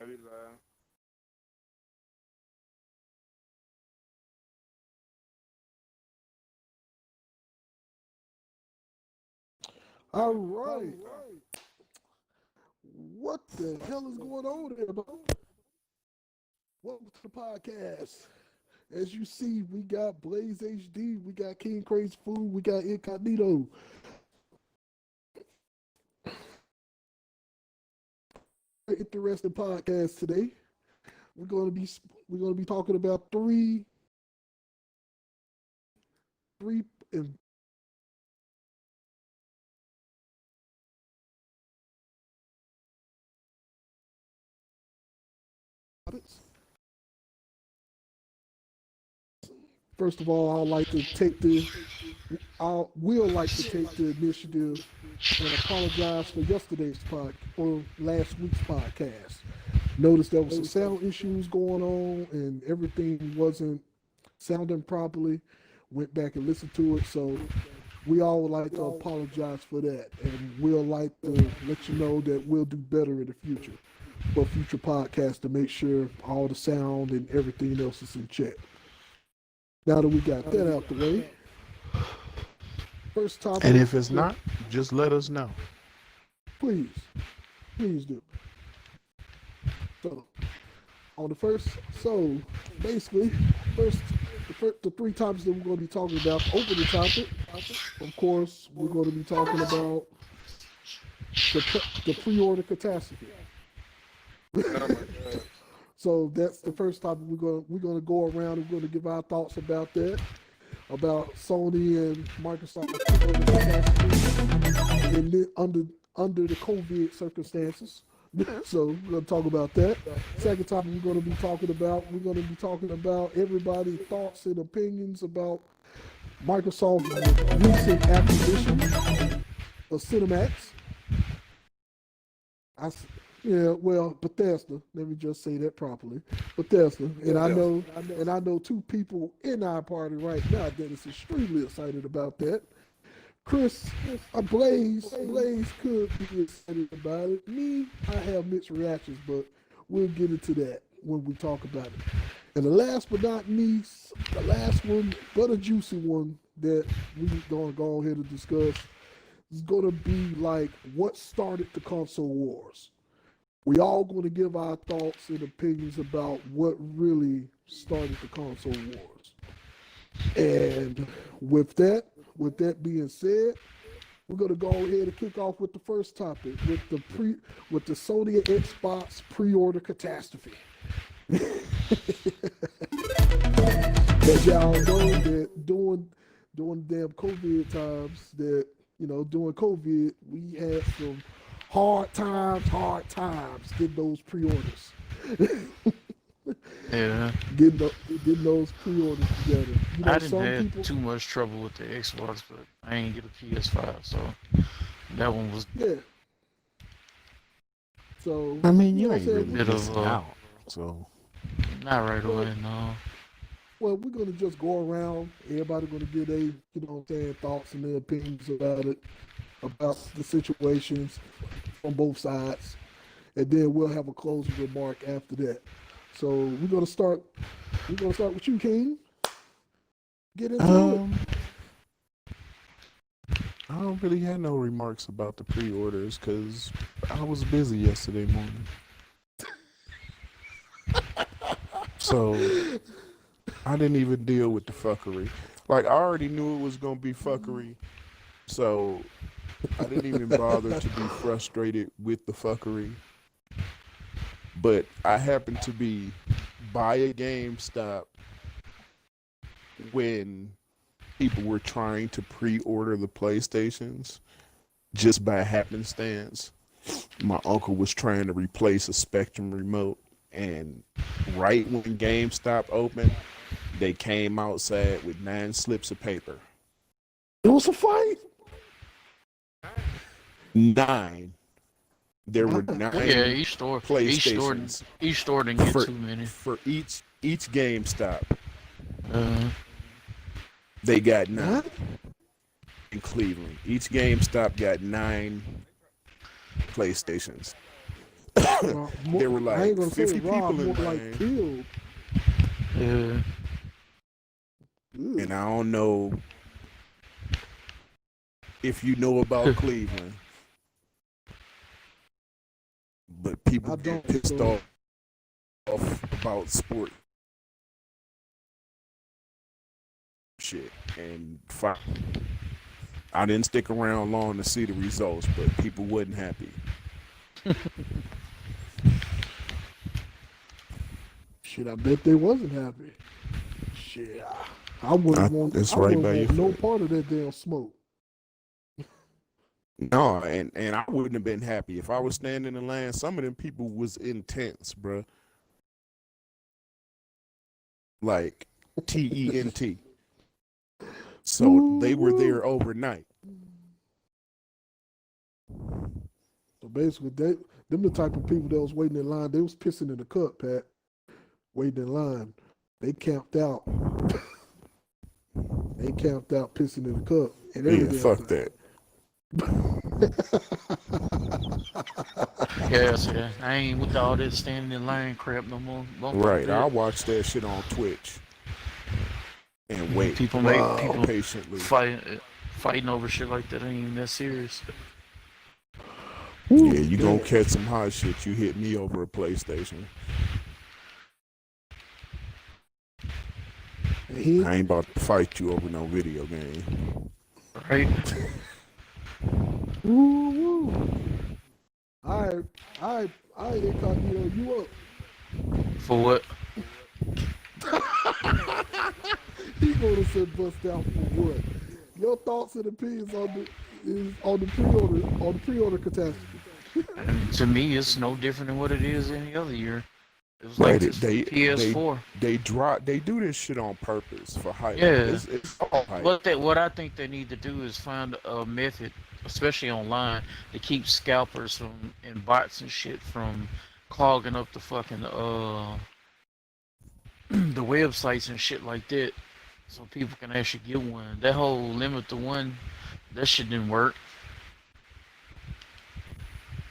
We live. All right. What the hell is going on there, bro? Welcome to the podcast. As you see, we got Blaze HD, we got King Crazy Food, we got Incognito. Interesting podcast today. We're gonna be we're gonna be talking about three and first of all, I will like to take the initiative and apologize for yesterday's pod or last week's podcast. Noticed there was some sound issues going on and everything wasn't sounding properly. Went back and listened to it, so we all would like to apologize for that, and we'll like to let you know that we'll do better in the future for future podcasts to make sure all the sound and everything else is in check. Now that we got that out the way, first And topic, if it's not, just let us know. please, please do. So, on the first, so basically, first, the three topics that we're going to be talking about. Opening topic, of course, we're going to be talking about the pre-order catastrophe. Oh my god. So that's the first topic we're gonna go around and we're gonna give our thoughts about that, about Sony and Microsoft pre-order catastrophe, and then under the COVID circumstances. So we're gonna talk about that. Second topic we're gonna be talking about everybody's thoughts and opinions about Microsoft's recent acquisition of Cinemax. I, yeah, well, Bethesda. Let me just say that properly. Bethesda, and I know two people in our party right now that is extremely excited about that. Chris, Blaze could be excited about it. Me, I have mixed reactions, but we'll get into that when we talk about it. And the last but not least, the last one, but a juicy one that we're gonna go ahead and discuss is gonna be like what started the console wars. We all going to give our thoughts and opinions about what really started the console wars. And with that being said, we're going to go ahead and kick off with the first topic with the Sony Xbox pre-order catastrophe. As y'all know that during damn COVID times that during COVID we had some hard times getting those pre-orders. Yeah, Getting those pre-orders together. I didn't Some have people, too much trouble with the Xbox, but I ain't get a PS5, so that one was yeah. So, I mean, you you know what ain't I'm really saying? bit of missing out. So not right Well, away, no. well, we're gonna just go around. Everybody gonna get thoughts and their opinions about the situations on both sides, and then we'll have a closing remark after that. So we're gonna start. We're gonna start with you, King. Get into it. um, I don't really have no remarks about the pre-orders because I was busy yesterday morning. So I didn't even deal with the fuckery. Like I already knew it was gonna be fuckery, so I didn't even bother to be frustrated with the fuckery. But I happened to be by a GameStop when people were trying to pre-order the PlayStations just by happenstance. My uncle was trying to replace a Spectrum remote, and right when GameStop opened, they came outside with 9 slips of paper. It was a fight. 9. There were Yeah, 9 PlayStations each store didn't get for too many. each GameStop. Uh, They got 9 Huh? in Cleveland. Each GameStop got 9 PlayStations. There were I ain't like gonna say 50 robbed, people in more the like lane, killed. Yeah. and Ugh. I don't know if you know about Cleveland, but people I get don't. pissed off about sport shit and fight. I didn't stick around long to see the results, but people wasn't happy. Shit, I bet they wasn't happy. Shit, I wouldn't want. It's I right wouldn't by your want no foot. part of that damn smoke. No, and I wouldn't have been happy if I was standing in line. Some of them people was intense, bruh. Like TENT. So they were Woo-woo. there overnight. So basically, them the type of people that was waiting in line. They was pissing in the cup, Pat. Waiting in line. They camped out. They camped out pissing in the cup and Yeah, every damn fuck thing. that. Yeah, see that. I ain't with all this standing in line crap no more. Bump for Right. bit. I'll watch that shit on Twitch and wait People make Wow. people patiently. fighting over shit like that ain't even that serious. Woo, Yeah, you gonna damn. catch some hot shit. You hit me over a PlayStation. He, I ain't about to fight you over no video game. Right? woo, woo. I incognito you up. For what? He gonna say bust out for what? Your thoughts and opinions on the pre-order catastrophe. And to me, it's no different than what it is any other year. It was like Right. this PS4. They do this shit on purpose for hype. Yeah. It's all hype. What I think they need to do is find a method, especially online, to keep scalpers from and bots and shit from clogging up the fucking the websites and shit like that, so people can actually get one. That whole limit to one, that shit didn't work.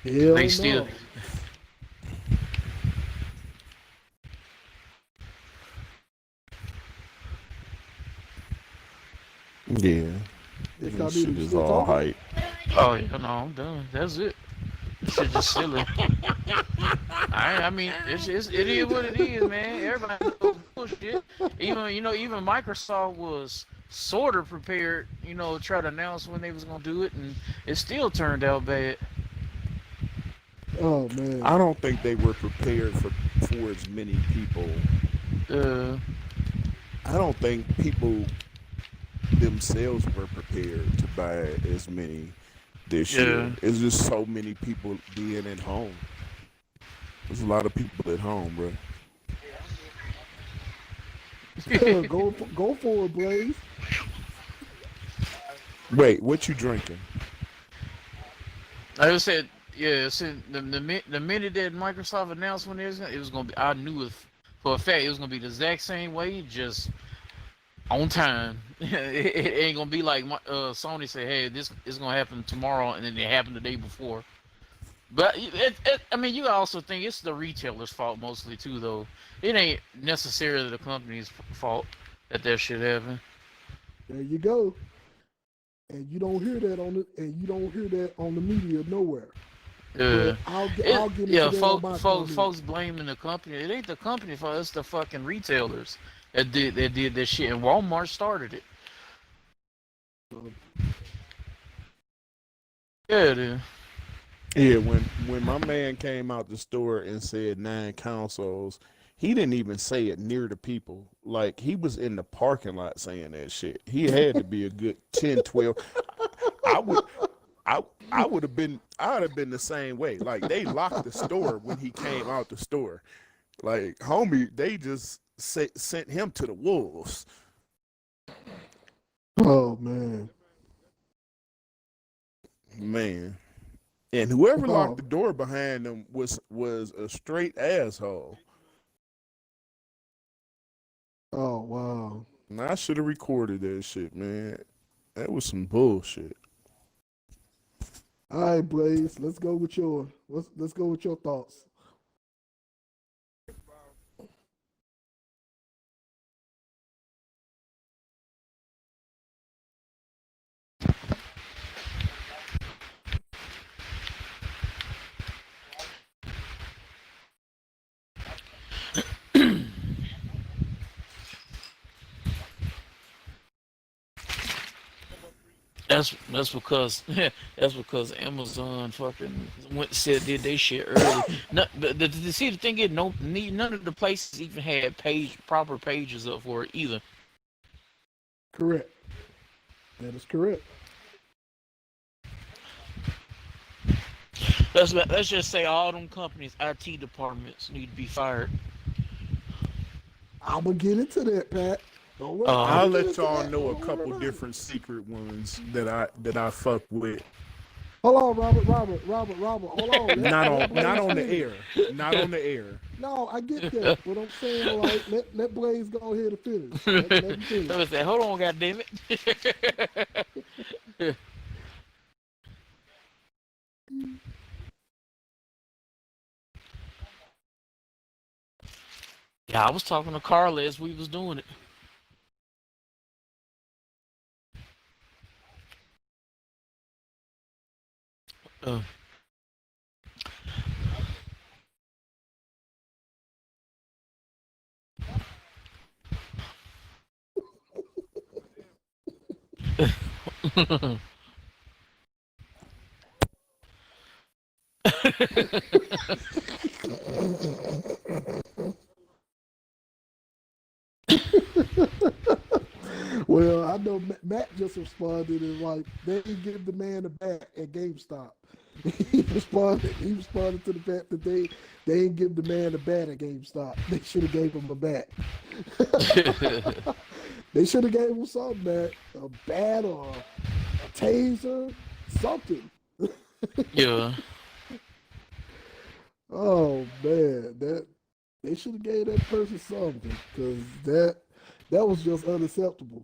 They Hell still no. Yeah. This Incognito, shit you is still all talking? hype. Oh yeah, no, I'm done. That's it. Shit just silly. I mean, it is what it is, man. Everybody knows bullshit. Even Microsoft was sort of prepared, try to announce when they was gonna do it, and it still turned out bad. Oh man. I don't think they were prepared for as many people. Uh, I don't think people themselves were prepared to buy as many this year. yeah. It's just so many people being at home. There's a lot of people at home, bro. Go for it, Blaze. Wait, what you drinking? Like I said, yeah. So the minute that Microsoft announced when it was gonna be, I knew it for a fact it was gonna be the exact same way, just on time. It ain't gonna be like Sony say, "Hey, this is gonna happen tomorrow," and then it happened the day before. But I mean, you also think it's the retailer's fault mostly too, though. It ain't necessarily the company's fault that shit happened. There you go. And you don't hear that on the media nowhere. Yeah, But I'll get into yeah. that on my comment. Folks blaming the company. It ain't the company fault. It's the fucking retailers that did that shit, and Walmart started it. Yeah, it is. Yeah, when my man came out the store and said 9 consoles, he didn't even say it near the people. Like he was in the parking lot saying that shit. He had to be a good 10, 12. I would I would have been the same way. Like they locked the store when he came out the store. Like homie, they just sent him to the wolves. Oh man. Man. And whoever locked Wow. the door behind them was a straight asshole. Oh wow. And I should have recorded that shit, man. That was some bullshit. All right, Blaze. Let's go with let's go with your thoughts. That's because that's because Amazon fucking did they shit early. No, see the thing is none of the places even had proper pages up for it either. Correct. That is correct. Let's just say all them companies' IT departments need to be fired. I'm gonna get into that, Pat. Don't worry. I'll I'ma get let into y'all that. know a Don't worry couple about it. different secret ones that I fuck with. Hold on, Robert. Hold on. Not on the finish. air. Not on the air. No, I get that, but I'm saying like let Blaze go ahead and finish. Let him finish. So I said, hold on, goddammit. Yeah, I was talking to Carla as we was doing it. Uh, Well, I know Matt just responded and like they didn't give the man a bat at GameStop. He responded to the fact that they didn't give the man a bat at GameStop. They should have gave him a bat. They should have gave him something, man. A bat or a taser, something. yeah. Oh man, that they should have gave that person something because that was just unacceptable.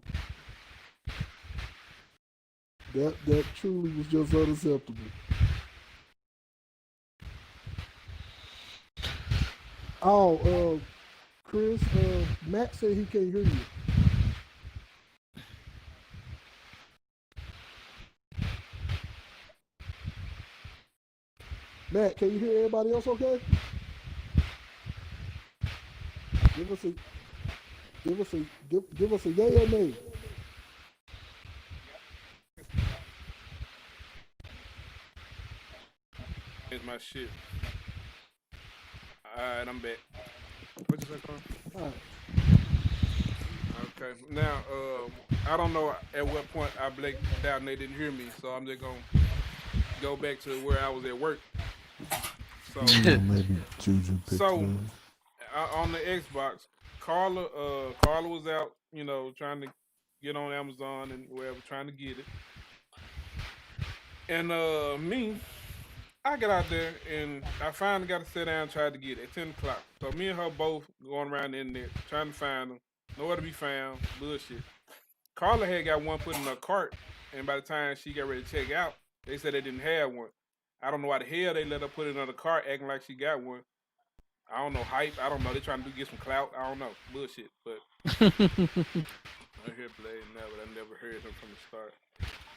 That truly was just unacceptable. Oh, Chris, Matt said he can't hear you. Matt, can you hear everybody else okay? Give us a give us a yay or nay. It's my shit. Alright, I'm back. What you say, Carl? All right. Okay. Now, I don't know at what point I blacked out and they didn't hear me, so I'm just gonna go back to where I was at work. So, Maybe Juju picked So- it on the Xbox, Carla was out, trying to get on Amazon and wherever, trying to get it. And me, I got out there and I finally got to sit down and try to get it at 10 o'clock. So me and her both going around the internet trying to find them. Nowhere to be found. Bullshit. Carla had got one put in her cart, and by the time she got ready to check out, they said they didn't have one. I don't know why the hell they let her put it in the cart acting like she got one. I don't know, hype. I don't know. They trying to get some clout. I don't know. Bullshit. But I hear Blade now, but I never heard him from the start.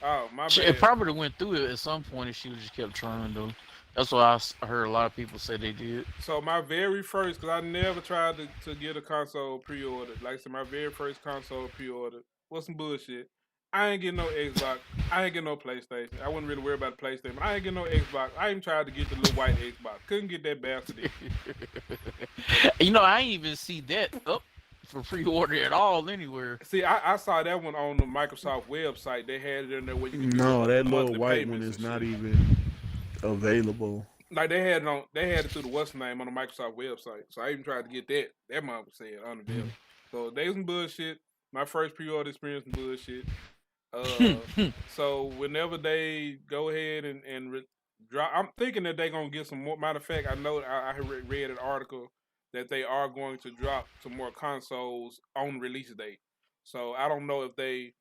Oh, my It bad. probably went through it at some point if she just kept trying though. That's what I heard a lot of people say they did. So my very first, because I never tried to get a console pre-order. Like I said, my very first console pre-order was some bullshit. I ain't getting no Xbox. I ain't getting no PlayStation. I wasn't really worried about the PlayStation. But I ain't getting no Xbox. I even tried to get the little white Xbox. Couldn't get that bastard. I ain't even see that up for pre-order at all anywhere. See, I saw that one on the Microsoft website. They had it in there where you could do No, that monthly little white one payments is and not shit. even available. Like they had it through the what's the name on the Microsoft website. So I even tried to get that. That mom was saying unavailable. So they was some bullshit. My first pre-order experience was bullshit. So whenever they go ahead and drop, I'm thinking that they're gonna get some more. Matter of fact, I know I read an article that they are going to drop some more consoles on release date. So I don't know if they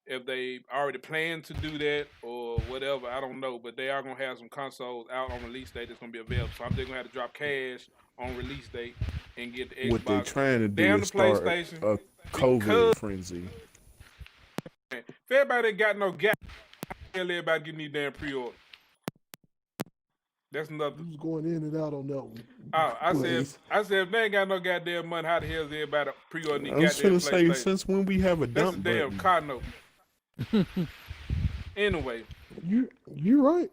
if they already plan to do that or whatever, I don't know. But they are gonna have some consoles out on release date that's gonna be available. So I'm just gonna have to drop cash on release date and get the Xbox. What they trying to do Damn is the start PlayStation. a COVID frenzy. If everybody ain't got no gap, everybody getting these damn pre-orders. That's another. Who's going in and out on that one? Oh, I Please. said, if they ain't got no goddamn money, how the hell is everybody pre-ordering these I was goddamn gonna say, PlayStation? since when we have a That's a dump damn button? car note. Anyway, You're right.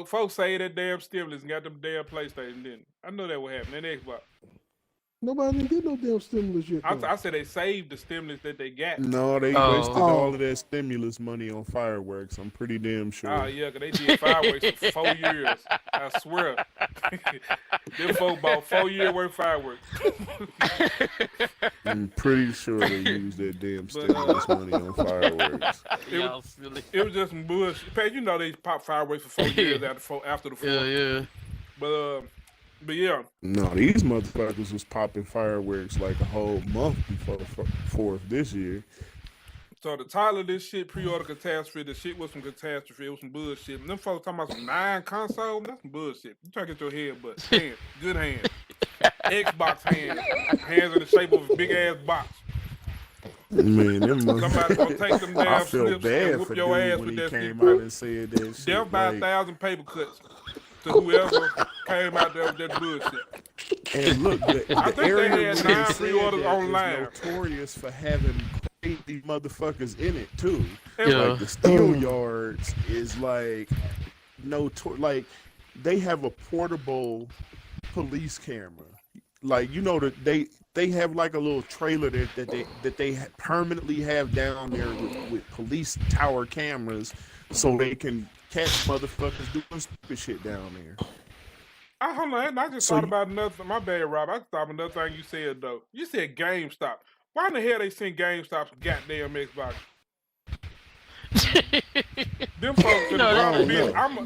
folks say that damn stimulus and got them damn PlayStation, didn't they? I know that would happen. And Xbox. Nobody didn't get no damn stimulus yet. though. I said they saved the stimulus that they got. No, they Oh. wasted all of that stimulus money on fireworks. I'm pretty damn sure. Oh yeah, 'cause they did fireworks for 4 years. I swear. Them folk bought 4 years worth of fireworks. I'm pretty sure they used that damn stimulus money on fireworks. Y'all silly. It was just some bullshit. Pat, you know they pop fireworks for 4 years after the 4th. Yeah. But yeah, No, these motherfuckers was popping fireworks like a whole month before the 4th this year. so the title of this shit, pre-order catastrophe, the shit was some catastrophe, it was some bullshit. And them folks talking about some 9 consoles, that's some bullshit. You try to get your head, but hands, good hands. Xbox hands in the shape of a big ass box. Man, them Somebody gonna take them I damn feel slips bad and whoop for your dude ass when with he that came shit. out and said that shit. They'll buy like- 1,000 paper cuts to whoever came out there with that bullshit. And look, the I think they area had where 9 said pre-orders that is online. notorious for having crazy motherfuckers in it too. And Yeah. Like the steel yards is like like they have a portable police camera. Like you know that they have like a little trailer that they permanently have down there with police tower cameras so they can catch motherfuckers doing stupid shit down there. Hold on, I just So thought you- about another. My bad, Rob. I thought of another thing you said though. You said GameStop. Why in the hell they send GameStop's goddamn Xbox? Them folks You know, probably they- be. no. I'm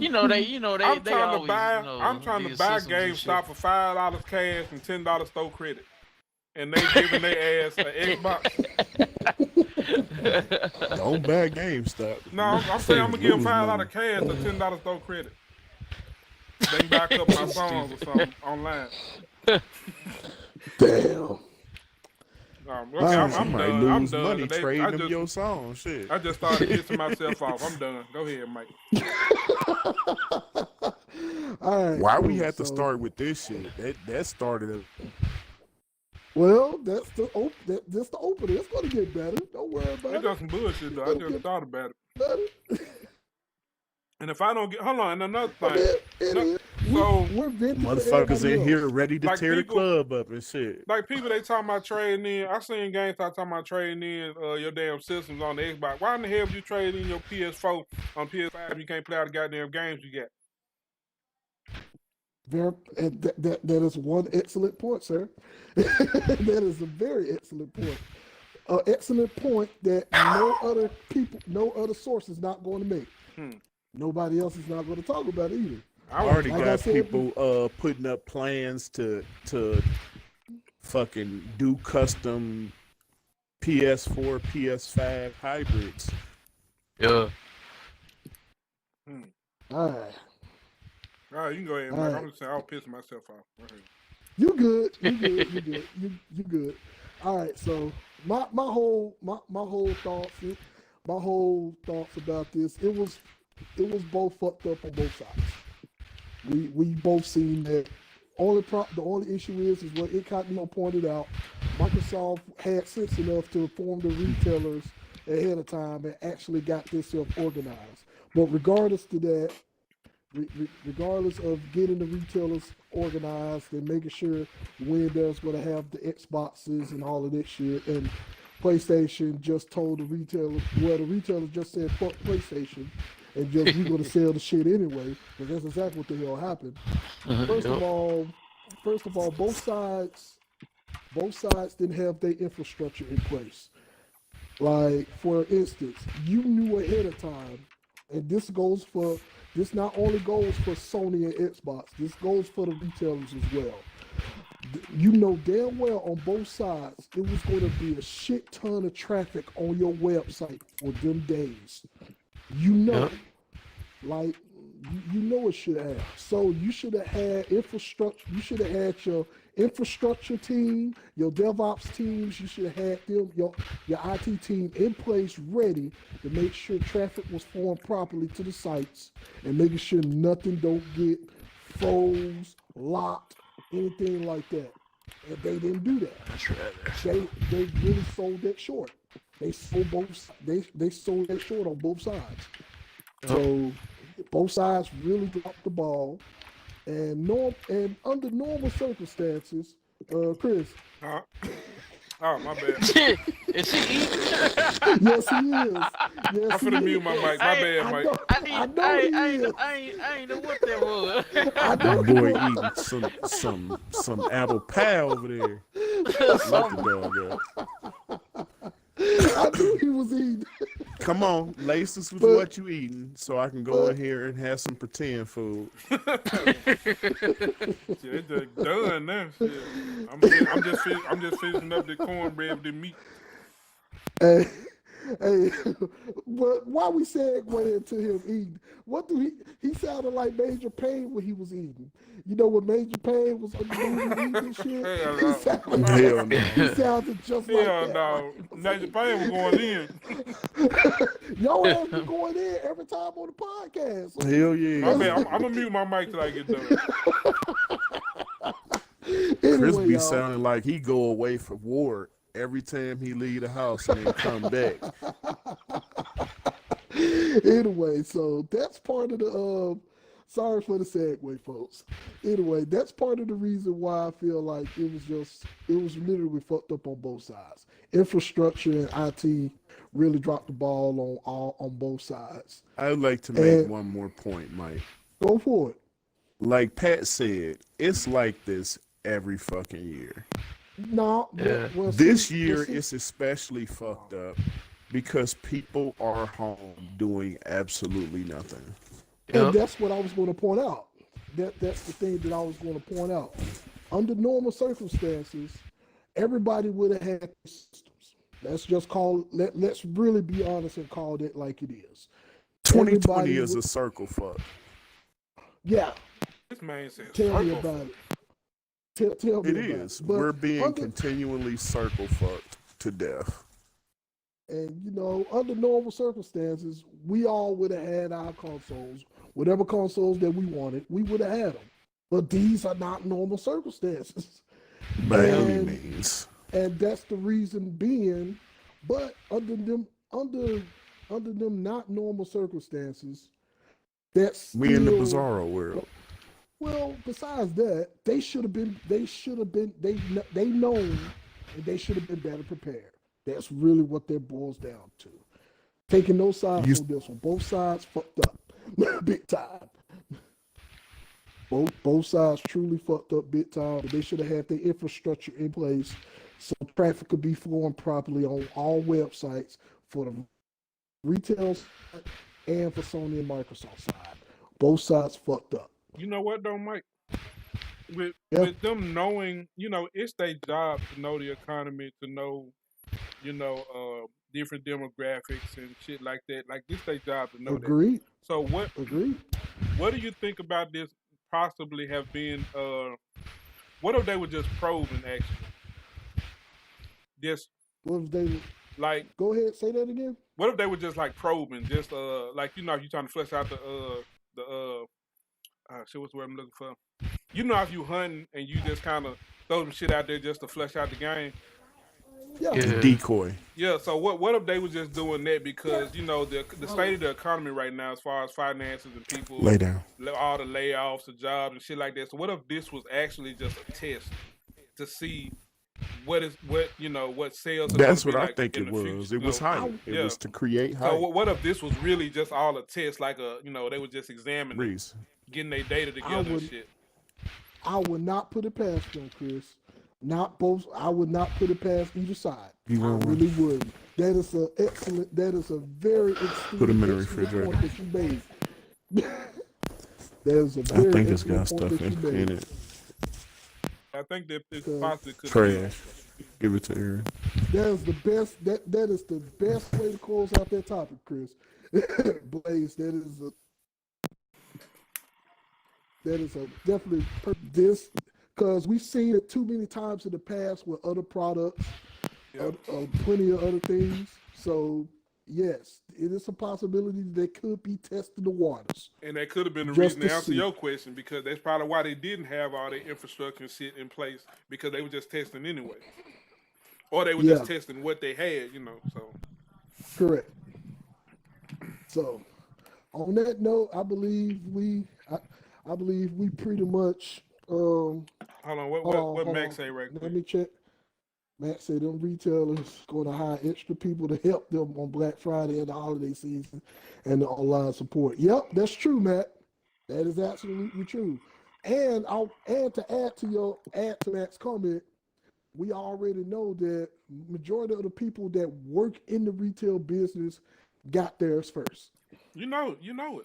they trying always, to buy. you know, I'm trying to use buy systems and GameStop shit. for $5 cash and $10 store credit, and they giving their ass an Xbox. Don't buy GameStop. No, I'm saying I'm gonna give them Lose $5 money. cash or $10 store credit. They can buy a couple of my songs or something online. Damn. Okay, I'm Somebody done. I'm lose done. money They- trading I them just- your song. Shit. I just started pissing myself off. I'm done. Go ahead, Mike. All right. Why we cool. had to So- start with this shit? That started. Well, that's the opener. It's gonna get better. Don't worry It's about just some bullshit, though. I just thought about it. it. And if I don't get, hold on, and another But thing, it No, is. so- We're venting for Motherfuckers everybody in else. here ready to Like tear people- the club up and shit. like people they talking about trading in. I seen GameStop talking about trading in your damn systems on the Xbox. Why in the hell would you trade in your PS4 on PS5 if you can't play all the goddamn games you got? And that is one excellent point, sir. That is a very excellent point. An excellent point that no other source is not going to make. Nobody else is not going to talk about it either. I already like I got said- people putting up plans to fucking do custom PS4, PS5 hybrids. Yeah. All right. All right, you can go ahead, All Mike. right. I'm just saying, I'll piss myself off. Go ahead. You good. You good. You good. You good. All right. So my whole thoughts about this, it was both fucked up on both sides. We both seen that. The only issue is what Incognito pointed out. Microsoft had sense enough to inform the retailers ahead of time and actually got this stuff organized. But regardless to that, regardless of getting the retailers organized and making sure Windows going to have the Xboxes and all of that shit, and PlayStation just told the retailers, well, the retailers just said fuck PlayStation and just we're going to sell the shit anyway, because that's exactly what the hell happened. First of all, both sides didn't have their infrastructure in place. Like, for instance, you knew ahead of time, and this not only goes for Sony and Xbox, this goes for the retailers as well. You know damn well on both sides it was going to be a shit ton of traffic on your website for them days. You know, Yep. like you know it should have. So you should have had infrastructure. You should have had your infrastructure team, your DevOps teams. You should have had them, your IT team in place, ready to make sure traffic was flowing properly to the sites and making sure nothing don't get froze, locked, anything like that. And they didn't do that. That's right. They really sold that short. They sold both. They sold that short on both sides. So both sides really dropped the ball, and under normal circumstances, Chris, Huh? Oh, my bad. Is he eating? yes he is. Yes, I'm he finna mute is. my mic. My I- bad, I Mike. know, I know he is. I ain't know what that was. I My know he boy is. eating some apple pie over there. Let the dog up. I knew he was eating. Come on, lace us with But- what you eating, so I can go in here and have some pretend food. Shit, it's just done now. Shit. I'm just finishing up the cornbread with the meat. Hey, hey, but while we segue into him eating, what do he sounded like Major Payne when he was eating. You know when Major Payne was on the movie eating and shit? Hell He no. sounded, Hell no. he sounded just like Hell that. no. Najee Payne was going in. Your ass be going in every time on the podcast. Hell My yeah. bad. I'm gonna mute my mic till I get done. Chris Anyway, be y'all, sounding like he go away for war every time he leave the house and then come back. anyway, so that's part of the sorry for the segue, folks. Anyway, that's part of the reason why I feel like it was literally fucked up on both sides. Infrastructure and IT really dropped the ball on both sides. I'd like to make And- one more point, Mike. Go for it. Like Pat said, it's like this every fucking year. No, Yeah. well, This see- year, well, see- it's especially fucked up because people are home doing absolutely nothing. and Yep. that's what I was going to point out. That's the thing that I was going to point out. Under normal circumstances, everybody would have had systems. Let's really be honest and call it like it is. 2020 Everybody is a would- circle fuck. Yeah, This man said tell me circle. about it. Tell me It about is. it. But We're being under- continually circle fucked to death. And you know, under normal circumstances, we all would have had our consoles, whatever consoles that we wanted, we would have had them. But these are not normal circumstances, By any And- means. and that's the reason being. But under them not normal circumstances, that's We in the still- bizarro world. Well, besides that, they known, and they should have been better prepared. That's really what that boils down to. Taking no sides You- on this one. Both sides fucked up. Big time. Both sides truly fucked up big time. They should have had their infrastructure in place so traffic could be flowing properly on all websites for the retail side and for Sony and Microsoft side. Both sides fucked up. You know what though, Mike? With Yeah. with them knowing, it's their job to know the economy, to know, different demographics and shit like that. Like this their job to know that. Agreed. So what Agreed. do you think about this possibly have been what if they were just probing actually? Just What if they like go ahead, say that again? what if they were just like probing, just like if you're trying to flesh out shit, what's the word I'm looking for? If you hunting and you just kind of throw some shit out there just to flesh out the game. Yeah. Yeah. Decoy. Yeah. So what if they were just doing that because the state of the economy right now, as far as finances and people, Lay down. all the layoffs, the jobs and shit like that. So what if this was actually just a test to see what sales? Are That's gonna what be I like think in it the was. future, It was hype. It yeah. was to create So hype. what if this was really just all a test, like they were just examining, Reese. getting their data together and would- shit. I would not put it past them, Chris. Not both. I would not put it past either side. You I want one? really wouldn't. That is a excellent. That is a very excellent. Put 'em in the excellent refrigerator. point that you made. That is a I very think it's got excellent point stuff that you in made. it. I think that it Cause possibly could have been. Trash. Give it to Aaron. that is the best. That is the best way to close out that topic, Chris. Blaze, that is a definitely this because we've seen it too many times in the past with other products, Yeah. plenty of other things. So yes, it is a possibility they could be testing the waters. And that could have been the Just reason to to answer see. your question, because that's probably why they didn't have all their infrastructure and shit in place, because they were just testing anyway. Or they were Yeah. just testing what they had, so. Correct. So on that note, I believe we pretty much Hold on, what hold Max on. say right Let quick? me check. Matt said them retailers going to hire extra people to help them on Black Friday and the holiday season and the online support. Yep, that's true, Matt. That is absolutely true. And to add to Matt's comment, we already know that majority of the people that work in the retail business got theirs first. You know it. You know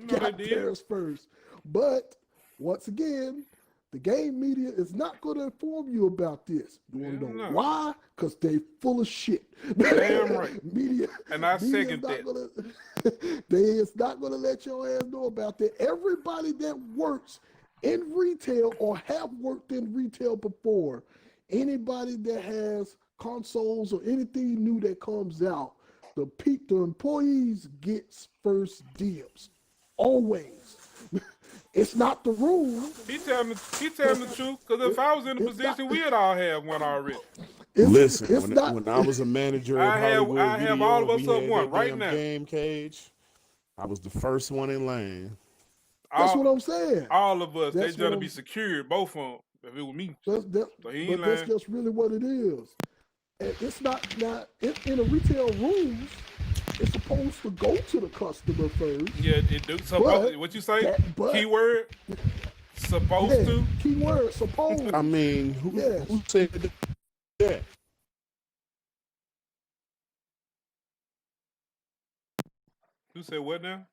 Got they did. theirs first. But once again, the game media is not going to inform you about this. You want to Hell know no. why? Because they full of shit. Damn right. Media. And I media is second not that. gonna, they is not going to let your ass know about that. Everybody that works in retail or have worked in retail before, anybody that has consoles or anything new that comes out, the employees gets first dibs. Always. It's not the rule. He telling the truth, because if I was in the It's not- position, we'd all have one already. Listen, when I was a manager at I have- Hollywood I Video, have all of and us we up had one that right damn now. game cage, I was the first one in line. That's what I'm saying. All of us, That's they gonna what be I'm- secured, both of them, if it was me. That's, that, So he but ain't that's lying. just really what it is. And it's not in a retail rules. It's supposed to go to the customer first. Yeah, it do. But What you say? but- Keyword? Supposed Yeah, to? keyword supposed. I mean, who said that? Who said what now?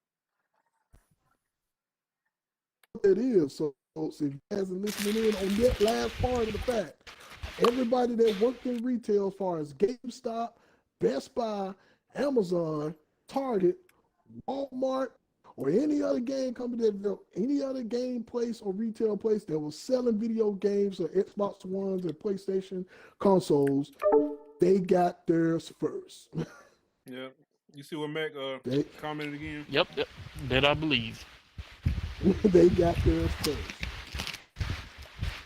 It is. So if you guys are listening in on that last part of the fact, everybody that worked in retail as far as GameStop, Best Buy, Amazon, Target, Walmart, or any other game company any other game place or retail place that was selling video games or Xbox Ones or PlayStation consoles, they got theirs first. Yeah. You see what Mac They, commented again? Yep, that I believe. they got theirs first.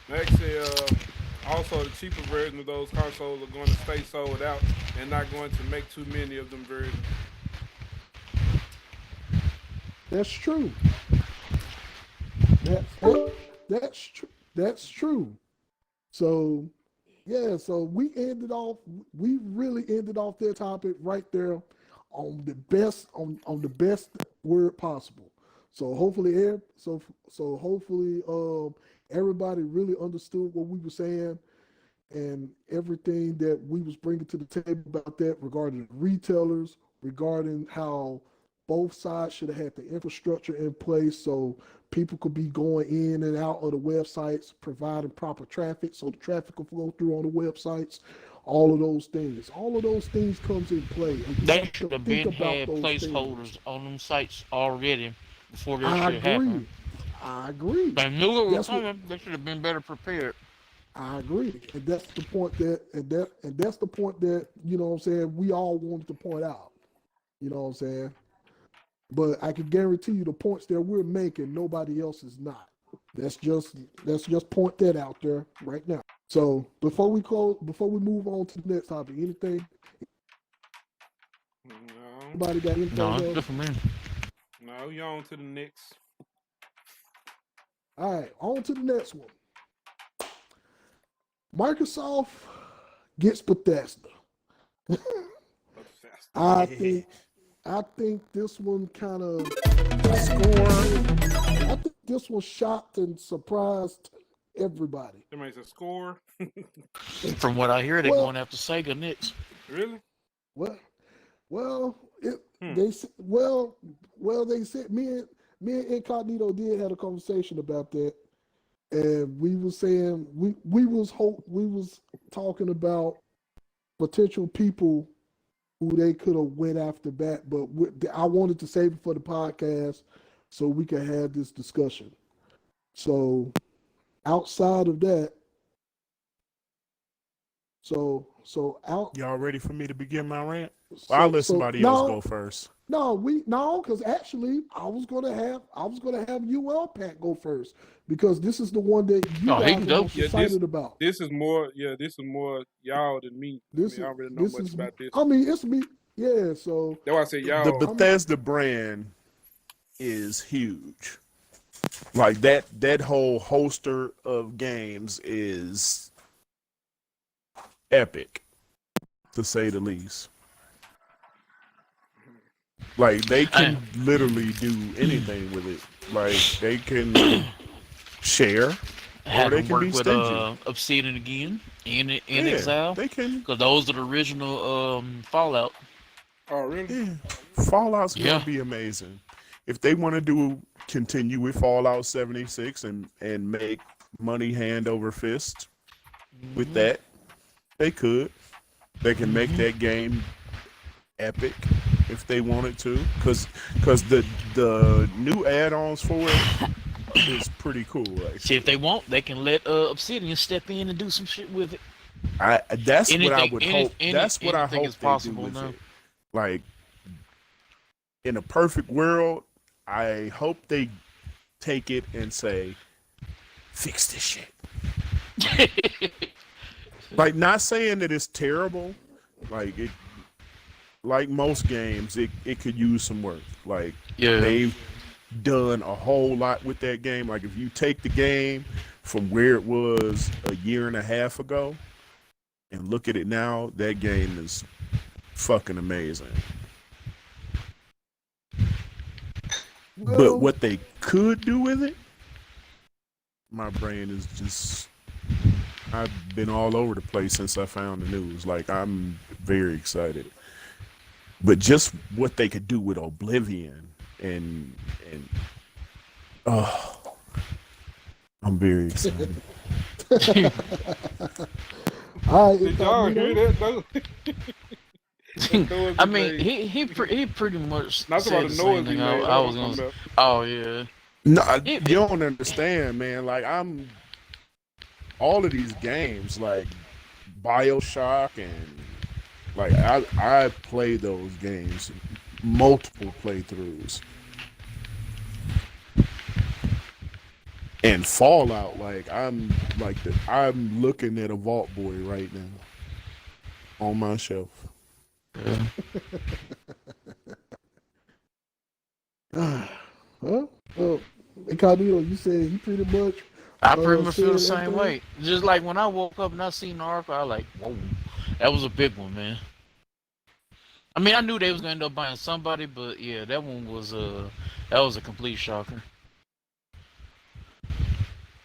Mac said also the cheaper version of those consoles are going to stay sold out and not going to make too many of them versions. That's true. That's true. That's true. So yeah, so we really ended off that topic right there on the best on the best word possible. So hopefully everybody really understood what we were saying and everything that we was bringing to the table about that regarding retailers, regarding how both sides should have had the infrastructure in place so people could be going in and out of the websites, providing proper traffic so the traffic will flow through on the websites. All of those things comes in play. And we They have to should have think been about had those placeholders things. on them sites already before this I shit happened. agree. They knew it was That's what- coming. They should have been better prepared. I agree. And that's the point that's the point that, you know what I'm saying, we all wanted to point out. You know what I'm saying? But I can guarantee you the points that we're making, nobody else is not. Let's just point that out there right now. So before we move on to the next topic, anything? No, Anybody got anything No, it's else? good for me. no, you on to the next. All right, on to the next one. Microsoft gets Bethesda. I think this one kind of scored. I think this one shocked and surprised everybody. That makes a score. From what I hear, they're Well- going after Sega next. Really? Well, they said me and Incognito did have a conversation about that, and we was saying we was talking about potential people who they could have went after that, but I wanted to save it for the podcast so we could have this discussion. So outside of that, so out. Y'all ready for me to begin my rant? Well, I'll let somebody else go first. Because actually I was gonna have you and Pat go first because this is the one that you guys are most excited about. This is more y'all than me. I don't really know much about this. I mean, it's me. Yeah, so that's why I say y'all. The Bethesda brand is huge. Like that whole holster of games is epic, to say the least. Like they can literally do anything with it. Like they can share, or they can be with Obsidian again in Exile. They can, because those are the original Fallout. Oh really? Yeah. Fallout's gonna be amazing. If they want to continue with Fallout 76 and make money hand over fist with that, they could. They can make that game epic if they wanted to, because the new add-ons for it is pretty cool. Like, see, if they want, they can let Obsidian step in and do some shit with it. That's what I would hope. That's what I hope they do with now. it. Like, in a perfect world, I hope they take it and say, fix this shit. Like, not saying that it's terrible. Like, it, like most games, it could use some work. Like, they've done a whole lot with that game. Like, if you take the game from where it was a year and a half ago and look at it now, that game is fucking amazing. well, But what they could do with it, my brain is just... I've been all over the place since I found the news. Like, I'm very excited. But just what they could do with Oblivion and I'm very excited. Did y'all hear that though? I mean, he pretty much not said about the the same noise thing he I made. was gonna. Oh yeah. No, you don't understand, man. Like, all of these games, like BioShock, and like I play those games, multiple playthroughs, and Fallout. Like, I'm looking at a Vault Boy right now on my shelf. Yeah. Well, Incognito, you said he pretty much. I pretty much feel the same way. Just like when I woke up and I seen the article, I was like, whoa, that was a big one, man. I mean, I knew they was gonna end up buying somebody, but yeah, that one was that was a complete shocker.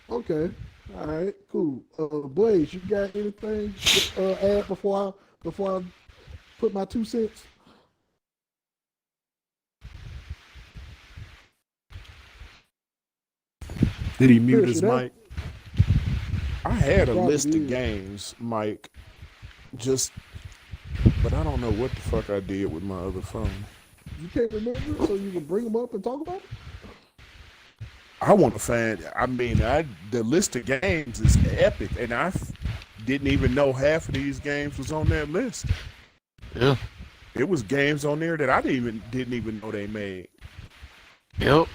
Okay, all right, cool. Blaze, you got anything to add before I put my 2 cents? Did he mute his Chris, mic? I had a Probably list of did. games, Mike, but I don't know what the fuck I did with my other phone. You can't remember, so you can bring them up and talk about it? I want to find. I mean, the list of games is epic, and I didn't even know half of these games was on that list. Yeah. It was games on there that I didn't even know they made, Yep.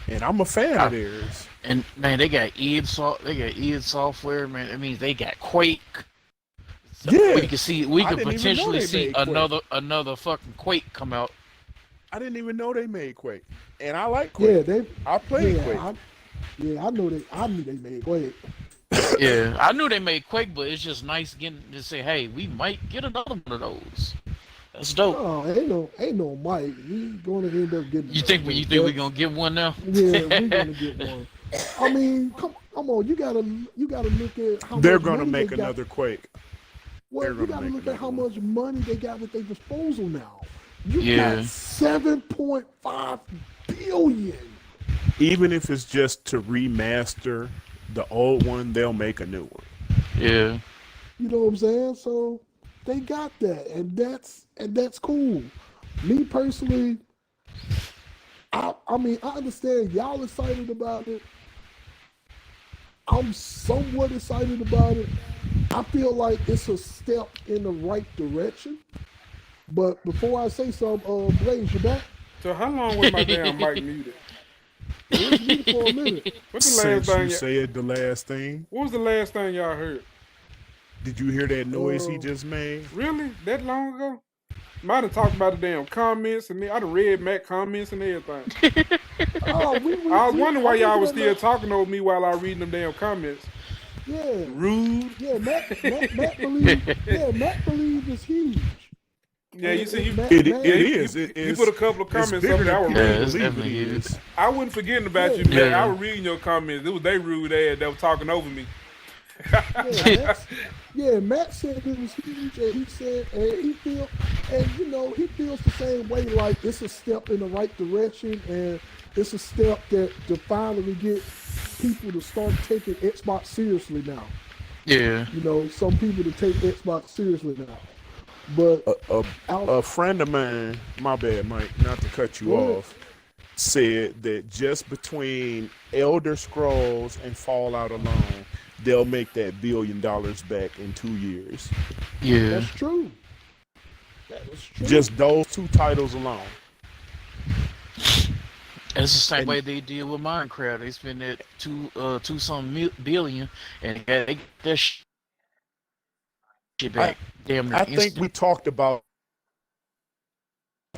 and I'm a fan of theirs. And man, they got id Software, man. I mean, they got Quake. So Yeah. we could I didn't even know potentially they see made Quake. another fucking Quake come out. I didn't even know they made Quake, and I like Quake. Yeah, I played yeah, Quake. I knew they made Quake. Yeah, I knew they made Quake, but it's just nice getting to say, hey, we might get another one of those. That's dope. Oh, ain't no Mike. We gonna end up getting. You think we're gonna get one now? Yeah, we're gonna get one. I mean, come on. You gotta look at how They're much gonna money make they got. another Quake. Well, they're you gonna gotta make look at how another much money they got at their disposal now. You Yeah. got $7.5 billion. Even if it's just to remaster the old one, they'll make a new one. Yeah. You know what I'm saying? So they got that, and that's cool. Me personally, I mean, I understand y'all excited about it. I'm somewhat excited about it. I feel like it's a step in the right direction. But before I say something, Blaze, you back? So how long was my damn mic muted? It was muted for a minute. What's the last Since you thing? said the last thing, What was the last thing y'all heard? did you hear that noise he Uh, just made? Really? That long ago? Might have talked about the damn comments and I done read Matt comments and everything. Oh, I was wondering why I'm y'all looking was at still Matt. talking over me while I reading them damn comments. Yeah, Rude. yeah. Matt believe. Yeah, Matt believe is huge. Yeah, you see, Matt, It Matt, is. you put a couple of It's comments up bigger there. I than was people Yeah, reading. it's believe it definitely huge. is. I wasn't forgetting about you, Yeah. Matt. I Yeah. was reading your comments. It was they rude ass that was talking over me. Matt said it was huge, and he said, and he feel, and you know, he feels the same way. Like it's a step in the right direction, and it's a step that to finally get people to start taking Xbox seriously now. Yeah. You know, some people to take Xbox seriously now. But out, A friend of mine, my bad, Mike, not to cut you Go ahead. off, said that just between Elder Scrolls and Fallout alone, they'll make that $1 billion back in 2 years. Yeah. that's true. That is true. Just those two titles alone. It's the same And- way they did with Minecraft. They spent that two some billion, and they get their shit back. Damn near I think instant. we talked about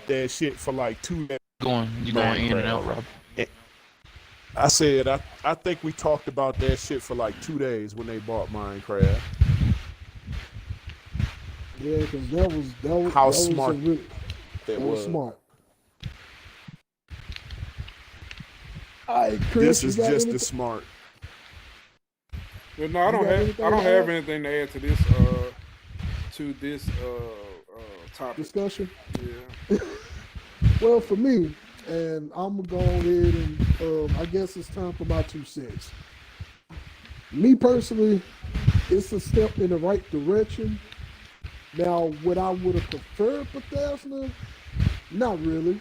that shit for like 2 days. You going in and out, Rob. I said, I think we talked about that shit for like 2 days when they bought Minecraft. Yeah, because that was How that was smart a really, That that was was. smart. All right, Chris, This you is got just anything? as smart. But no, I don't got have anything I don't to have add? anything to add to this topic. Discussion. Yeah. Well, for me, and I'm gonna go ahead and I guess it's time for my 2 cents. Me personally, it's a step in the right direction. Now, what I would have preferred Bethesda, not really,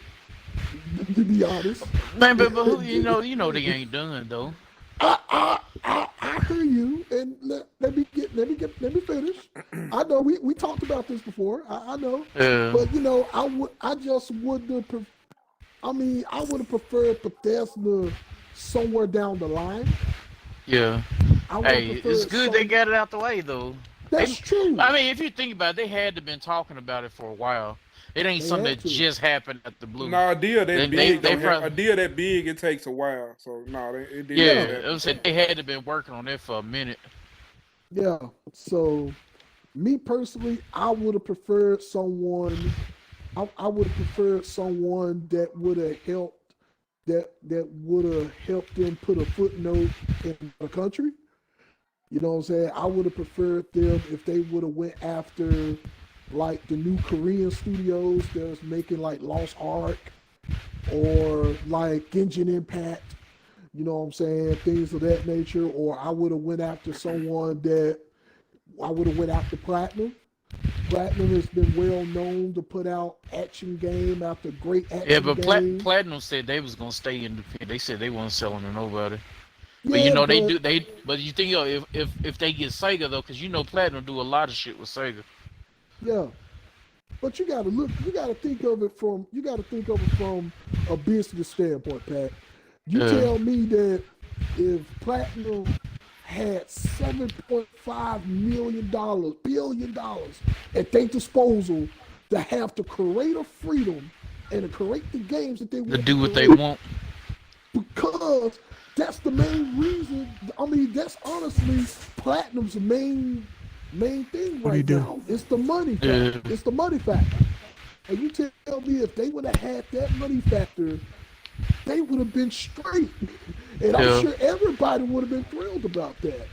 to be honest. Man, but who, you know they ain't done though. I hear you, and let me finish. I know we talked about this before. I know, Yeah. but you know, I just would have. I mean, I would have preferred Bethesda somewhere down the line. Yeah. I would have Hey, preferred it's good they got it out the way though. That's true. I mean, if you think about it, they had to been talking about it for a while. It ain't They something had that to. just happened at the blue. No, a deal that They- big, they don't have- probably- a deal that big, it takes a while. So no, it didn't. Yeah, happen. I said they had to been working on it for a minute. Yeah. So, me personally, I would have preferred someone. I would have preferred someone that would have helped. That would have helped them put a footnote in the country. You know what I'm saying? I would have preferred them if they would have went after like the new Korean studios that was making like Lost Ark or like Genshin Impact. You know what I'm saying? Things of that nature. Or I would have went after someone that I would have went after Platinum. Platinum has been well known to put out action game after great action Yeah, but game. Platinum said they was gonna stay independent. They said they weren't selling to nobody. But Yeah, you know they do. But you think if they get Sega though, because you know Platinum do a lot of shit with Sega. Yeah. But you gotta look, you gotta think of it from a business standpoint, Pat. You Yeah. tell me that if Platinum had $7.5 billion at their disposal to have the creative freedom and to create the games that they To want do what they create, want. because that's the main reason. I mean, that's honestly Platinum's main thing What do you right do? now. It's the money factor. Yeah. It's the money factor. And you tell me if they would have had that money factor, they would have been straight. And Yeah. I'm sure everybody would have been thrilled about that.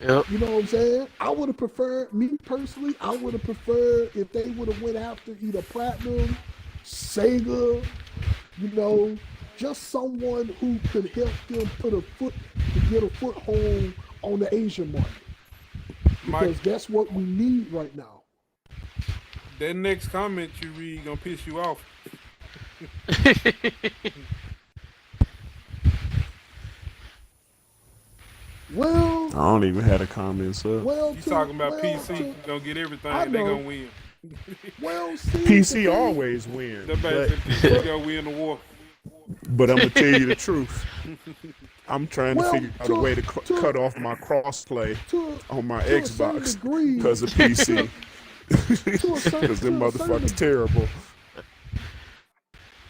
Yep. You know what I'm saying? I would have preferred, me personally, I would have preferred if they would have went after either Platinum, Sega, you know, just someone who could help them get a foothold on the Asian market, because Mike, that's what we need right now. that next comment you read gonna piss you off. Well, I don't even have the comments up. well, You to, talking about well, PC to, gonna get everything, I they know. gonna win. well, see, the PC thing- always wins, That but, basically PC gonna win the war. but I'm gonna tell you the truth. I'm trying Well, to figure out a way to cut off my crossplay to, on my to a certain Xbox degree, because of PC. to a certain, Because them to a certain motherfuckers terrible.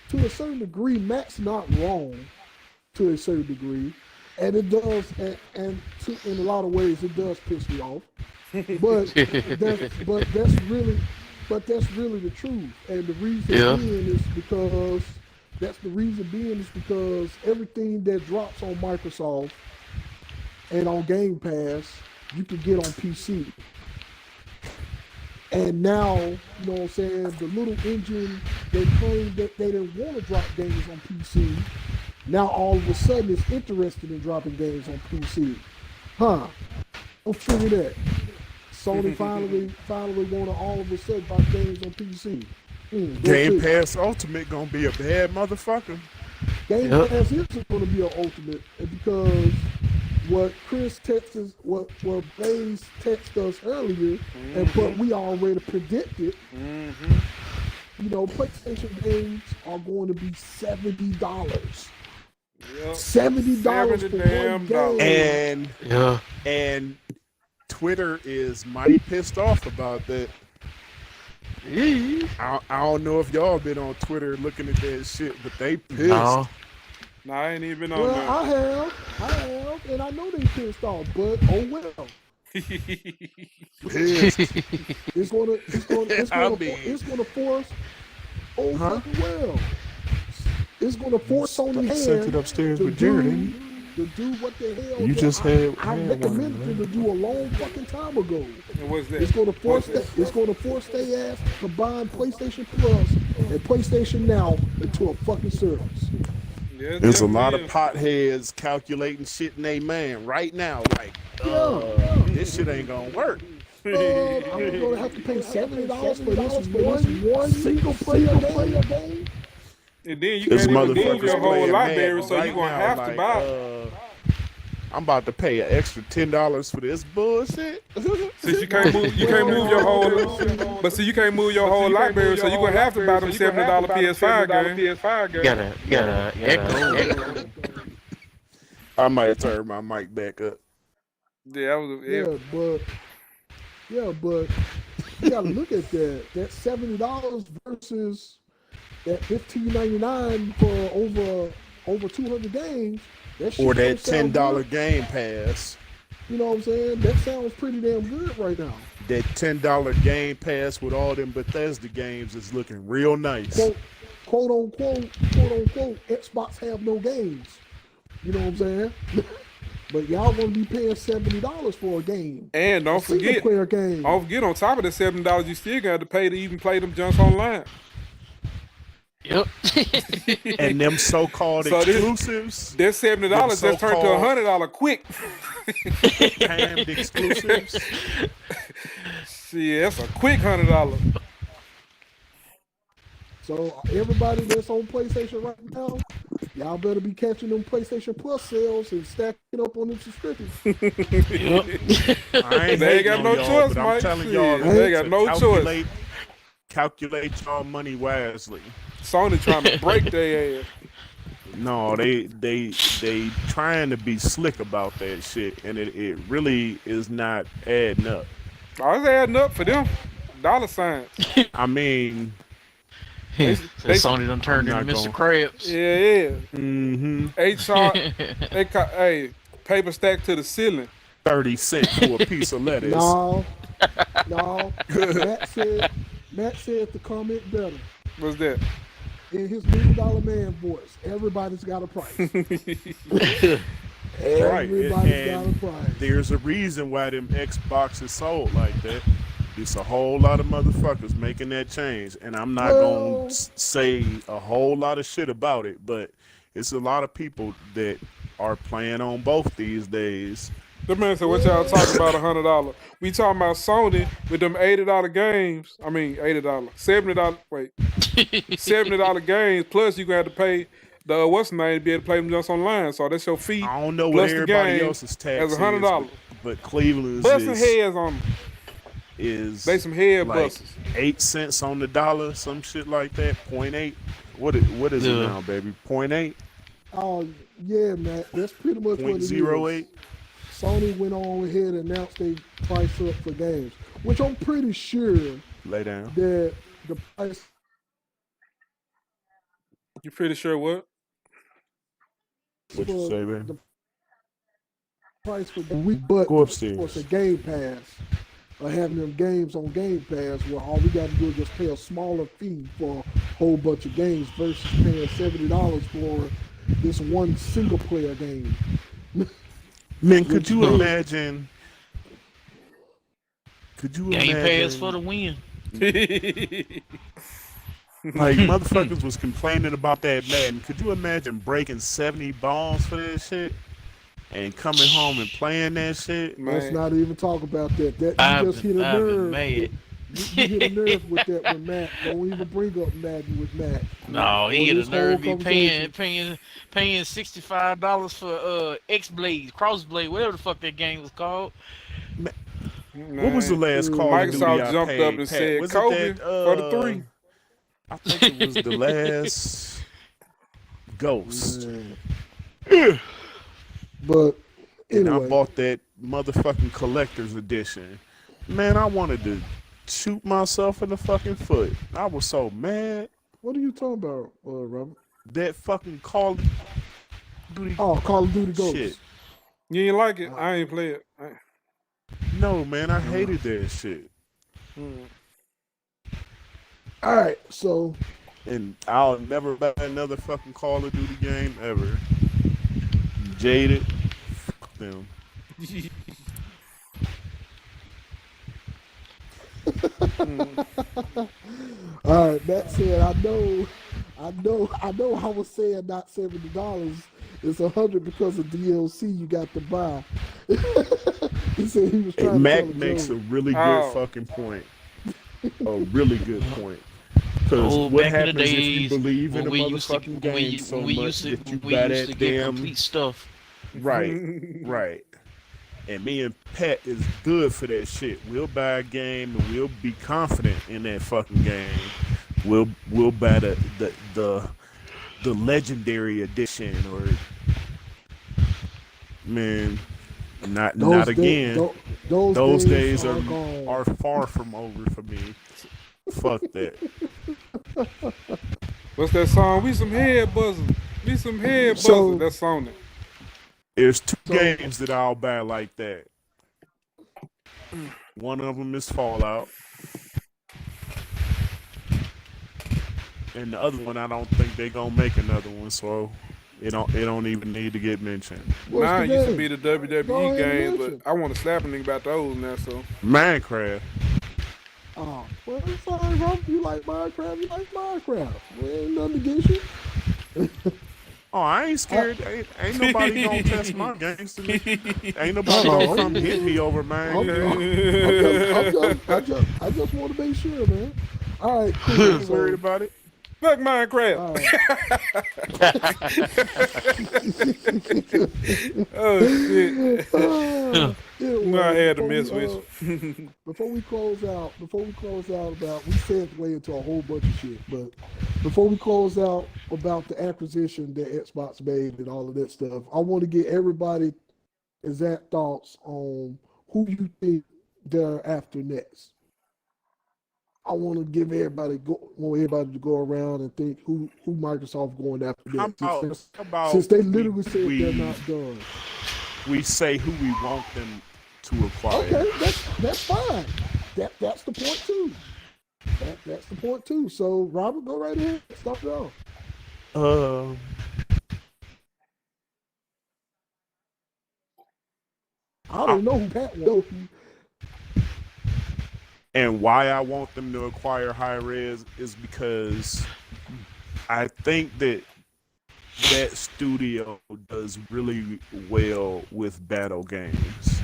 to a certain degree, Matt's not wrong. To a certain degree, and it does, and in a lot of ways, it does piss me off. But that's really the truth. And the reason Yeah. being is because everything that drops on Microsoft and on Game Pass, you can get on PC. And now, you know what I'm saying, the little engine they claimed that they didn't want to drop games on PC, now all of a sudden is interested in dropping games on PC. Huh? Don't figure that. Sony finally want to all of a sudden drop games on PC. Go Game figure. Pass Ultimate gonna be a bad motherfucker. Game Yep. Pass is going to be an ultimate, because what Chris texted, what Blaze texted us earlier, and what we already predicted, you know, PlayStation games are going to be $70. Yep. $70 for damn one game. And Yeah. and Twitter is mighty pissed off about that. I don't know if y'all been on Twitter looking at that shit, but they pissed. No. Nah, I ain't even on Well, that. I have, and I know they pissed off, but oh well. Pissed. It's gonna I mean- it's gonna force. Oh Huh? fucking well. It's gonna force on the You sent it hand upstairs to with Jared, do, didn't you? to do what the hell You that just I had recommended one, them to do a long fucking time ago. And what's that? It's gonna force their ass to combine PlayStation Plus and PlayStation Now into a fucking service. Yeah, There's a definitely lot of is. potheads calculating shit in they man right now. Like, this shit ain't gonna work. I'm gonna have to pay $70 for this one single player game. And then you This can't even move motherfucker's your whole playing library, Madden so right you're gonna now, have to like, buy. I'm about to pay an extra $10 for this bullshit. Since you can't move your whole, but see, you can't move your whole library, so you're gonna have to buy them $70 PS5 game. You gotta echo. I might turn my mic back up. Yeah, that was But you gotta look at that. That $70 versus that $15.99 for over 200 games. That shit Or that don't sound $10 good. Game Pass. You know what I'm saying? That sounds pretty damn good right now. That $10 Game Pass with all them Bethesda games is looking real nice. Quote unquote, Xbox have no games. You know what I'm saying? But y'all gonna be paying $70 for a game. And don't forget, Player game. on top of the $7, you still got to pay to even play them junks online. Yep. And them so-called So this- exclusives, That $70 just turned to $100 quick. timed exclusives. Shit, that's a quick $100. So everybody that's on PlayStation right now, y'all better be catching them PlayStation Plus sales and stacking up on them subscriptions. I ain't They ain't got hating no on y'all, choice, but I'm Mike. telling Shit, y'all, they got to no choice. Calculate y'all money wisely. Sony trying to break their ass. No, they trying to be slick about that shit, and it really is not adding up. I was adding up for them. Dollar sign. I mean, So they- Sony done turned I'm into not Mr. gonna- Krabs. Yeah. mm-hmm, HR, hey, paper stacked to the ceiling. 30 cents for a piece of lettuce. No. Matt said the comment better. What's that? In his $1 million man voice, everybody's got a price. Right, Everybody's got a and price. there's a reason why them Xboxes sold like that. It's a whole lot of motherfuckers making that change, and I'm not Well- gonna say a whole lot of shit about it, but It's a lot of people that are playing on both these days. The man said, "What y'all talking about? $100? We talking about Sony with them $80 games. I mean, $80, $70. Wait, $70 games plus you gonna have to pay the what's the name to be able to play them just online. So that's your fee I don't know what plus the everybody game else's as tax is, $100. but Cleveland's Busting is heads on them. They some head like busters. 8 cents on the dollar, some shit like that. 0.8. What is it Yeah. now, baby? 0.8? Oh yeah, man. That's pretty much what it is. 0.08? Sony went on ahead and announced they price up for games, which I'm pretty sure Lay down. that the price You pretty sure what? What you for say, baby? the price for the week, but Go of course upstairs. the Game Pass, or having them games on Game Pass, where all we got to do is just pay a smaller fee for a whole bunch of games versus paying $70 for this one single player game. Man, could you imagine? Could you Game imagine? Pass for the win. Like motherfuckers was complaining about that Madden. Could you imagine breaking 70 balls for that shit and coming home and playing that shit? Man. Let's not even talk about that. That I've you just hit been a nerve. mad. You hit a nerve with that with Matt. Don't even bring up Madden with Matt. No, he Or had a this whole nerve be conversation. paying $65 for X Blade, Crossblade, whatever the fuck that game was called. What was the last Call of Duty Microsoft I jumped paid, up and Pat? said, Was it "Kobe that, for the 3." I think it was the last Ghost. Man. But And I anyway, bought that motherfucking collector's edition. Man, I wanted to shoot myself in the fucking foot. I was so mad. what are you talking about, Robert? That fucking Call of Duty Oh, Call of Duty Ghosts. shit. You ain't like it? I ain't play it. No, man, I hated that shit. All right, so And I'll never buy another fucking Call of Duty game ever. Jaded. Fuck them. all right, that said, I was saying not $70. It's $100 because of DLC you got to buy. He said he was Hey, trying to Mac tell a makes a joke. really good Oh. fucking point. A really good point. Because Oh, what back in the happens if you days believe in when a we used to motherfucking when we, game so when we much used to that you we buy used to that get damn complete stuff. right. And me and Pat is good for that shit. We'll buy a game and we'll be confident in that fucking game. We'll buy the legendary edition or man, not again. Those days gone. are far from over for me. Fuck that. What's that song? We some head buzzers. We some head buzzers. So- That's Sony. There's two games that I'll buy like that. One of them is Fallout. And the other one, I don't think they're gonna make another one, so it don't even need to get mentioned. What's Nah, the it used to game? be the Go WWE ahead and games, mention. but I want to slap a nigga about those now. So Minecraft. Oh, well, it's fine, Rob. You like Minecraft? You like Minecraft? Well, ain't nothing against you. Oh, I ain't scared. Ain't nobody gonna test my gangster. Ain't nobody Uh-oh. gonna come hit me over mine. I just want to make sure, man. All right, I cool. ain't worried about it. fuck Minecraft. All right. Oh shit. Anyway, I had to before mess we, with. Before we close out about, we segue into a whole bunch of shit, but before we close out about the acquisition that Xbox made and all of that stuff, I want to get everybody exact thoughts on who you think they're after next. I want to give everybody to go around and think who Microsoft going after How next. about Since they literally said we- they're not done. we say who we want them to acquire? Okay, that's fine. That's the point too. That's the point too. So Robert, go right ahead. Start it off. I don't know who Pat wants. And why I want them to acquire Hi-Rez is because I think that that studio does really well with battle games.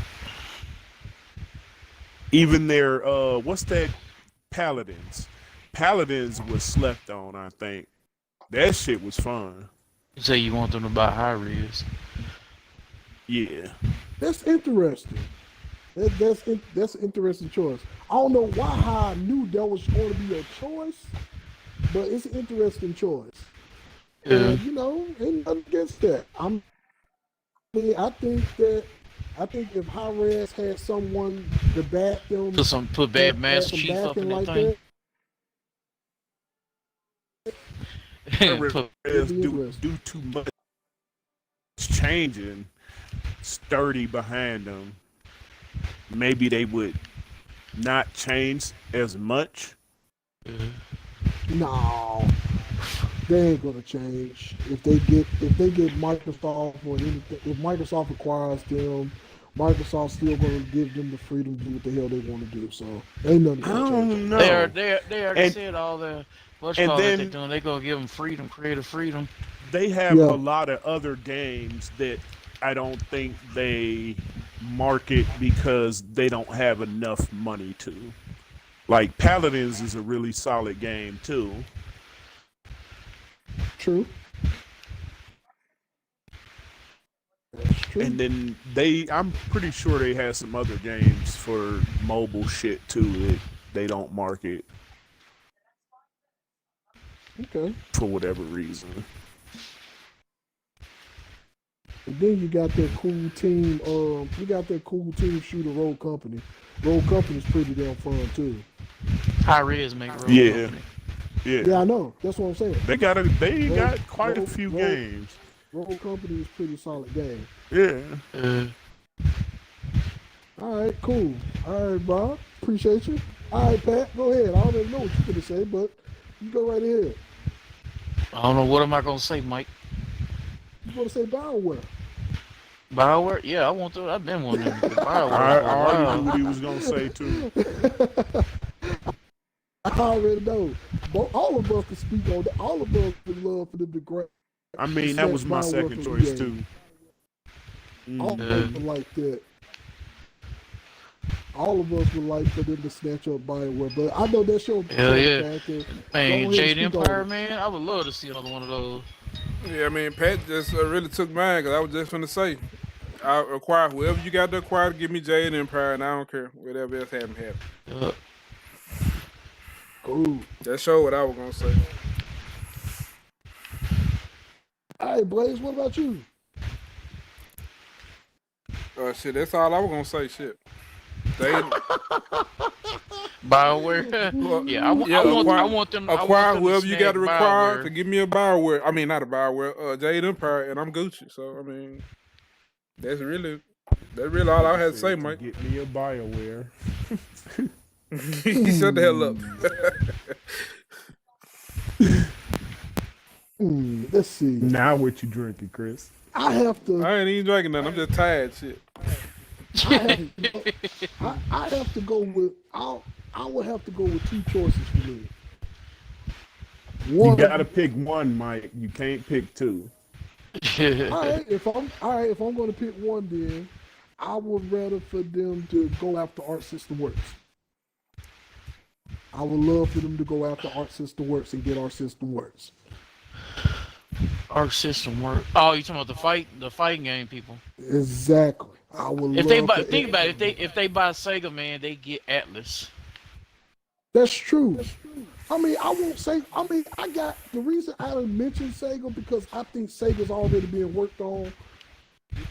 Even their what's that? Paladins. Paladins was slept on, I think. That shit was fun. You say you want them to buy Hi-Rez. Yeah. That's interesting. That's an interesting choice. I don't know why I knew that was going to be a choice, but it's an interesting choice. Yeah. And you know, ain't nothing against that. I think if Hi-Rez had someone to back them, Put Bad Master some Chief up in backing that like thing. Put- do too much changing, sturdy behind them. Maybe they would not change as much. no, they ain't gonna change. If they get Microsoft or anything, if Microsoft acquires them, Microsoft's still gonna give them the freedom to do what the hell they want to do. So ain't nothing I gonna change. don't know. They already said all the what's and called that then- they're doing. They gonna give them freedom, creative freedom. They have Yeah. a lot of other games that I don't think they market because they don't have enough money to. Like Paladins is a really solid game too. True. That's true. And then I'm pretty sure they have some other games for mobile shit too that they don't market Okay. for whatever reason. And then you got that cool team. Shooter Roll Company. Roll Company's pretty damn fun too. Hi-Rez make Road Yeah. Company. Yeah. Yeah, I know. That's what I'm saying. They got quite a few games. Roll Company is pretty solid game. Yeah. All right, cool. All right, Bob. Appreciate you. All right, Pat. Go ahead. I don't even know what you're gonna say, but you go right ahead. I don't know what am I gonna say, Mike. You want to say Bioware? Bioware? Yeah, I want to. I've been wanting to get Bioware. I for a already while. knew what he was gonna say too. I already know. But all of us can speak on that. All of us would love for them to grab. I mean, that was my Bioware second from the choice game. too. All of us would like that. All of us would like for them to snatch up Bioware, but I know that's your Hell yeah. factor. Man, Go ahead and Jade speak on Empire, it. man. I would love to see another one of those. Yeah, I mean, Pat just really took mine because I was just finna say, I acquire whoever you got to acquire to give me Jade Empire, and I don't care whatever else happen. Cool. That showed what I was gonna say. All right, Blaze, what about you? Shit, that's all I was gonna say. Shit. They Bioware. Yeah, I want them. I acquire want them whoever you got to snag require Bioware. to give me a Bioware. I mean, not a Bioware, Jade Empire, and I'm Gucci. So I mean, that's really all I had to say, Mike. Get me a BioWare. Shut the hell up. Let's see. Now what you drinking, Chris? I have to. I ain't even drinking nothing. I'm just tired. Shit. I have to go with. I would have to go with two choices for me. One. You gotta pick one, Mike. You can't pick two. All right, if I'm going to pick one, then I would rather for them to go after Art System Works. I would love for them to go after Art System Works and get Art System Works. Arc System work. Oh, you talking about the fighting game people? Exactly. I would. If love they buy, for think about it. If they buy Sega, man, they get Atlas. That's true. I mean, I won't say. I mean, I got the reason I didn't mention Sega because I think Sega's already being worked on.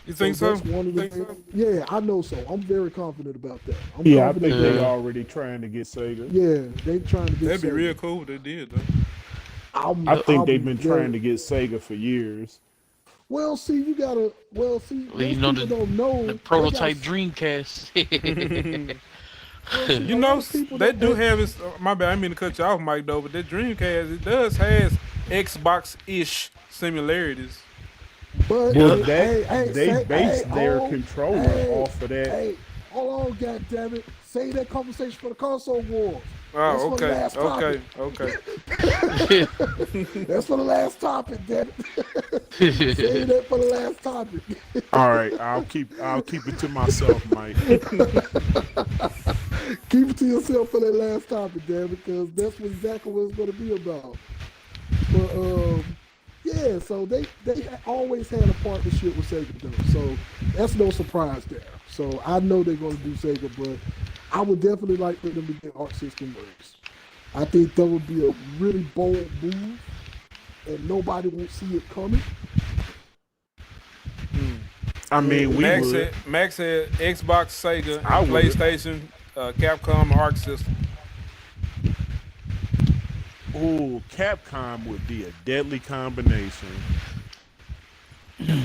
You think so? That's one of the things. Yeah, I know so. I'm very confident about that. I'm Yeah, I confident think that- they already trying to get Sega. Yeah, they trying to get. That'd be Sega. real cool if they did, though. I think they've been very- trying to get Sega for years. Well, see, you gotta. Well, see, Well, you most know people don't know The they prototype got- Dreamcast. well, see, You a know, lot of people they don't- do have this. My bad, I didn't mean to cut you off, Mike, though, but that Dreamcast, it does has Xbox-ish similarities. But Well, hey, base their hold- controller hey, off of that. Hey, hold on, goddammit. Save that conversation for the console wars. Oh, for the okay, last okay, topic. okay. That's for the last topic, damn it. Save that for the last topic. All right, I'll keep it to myself, Mike. Keep it to yourself for that last topic, damn it, because that's exactly what it's going to be about. But yeah, so they always had a partnership with Sega though, so that's no surprise there. So I know they're going to do Sega, but I would definitely like for them to get Arc System Works. I think that would be a really bold move, and nobody won't see it coming. I mean, we Max would. said Xbox, Sega, and I would. PlayStation, Capcom, Arc System. Ooh, Capcom would be a deadly combination.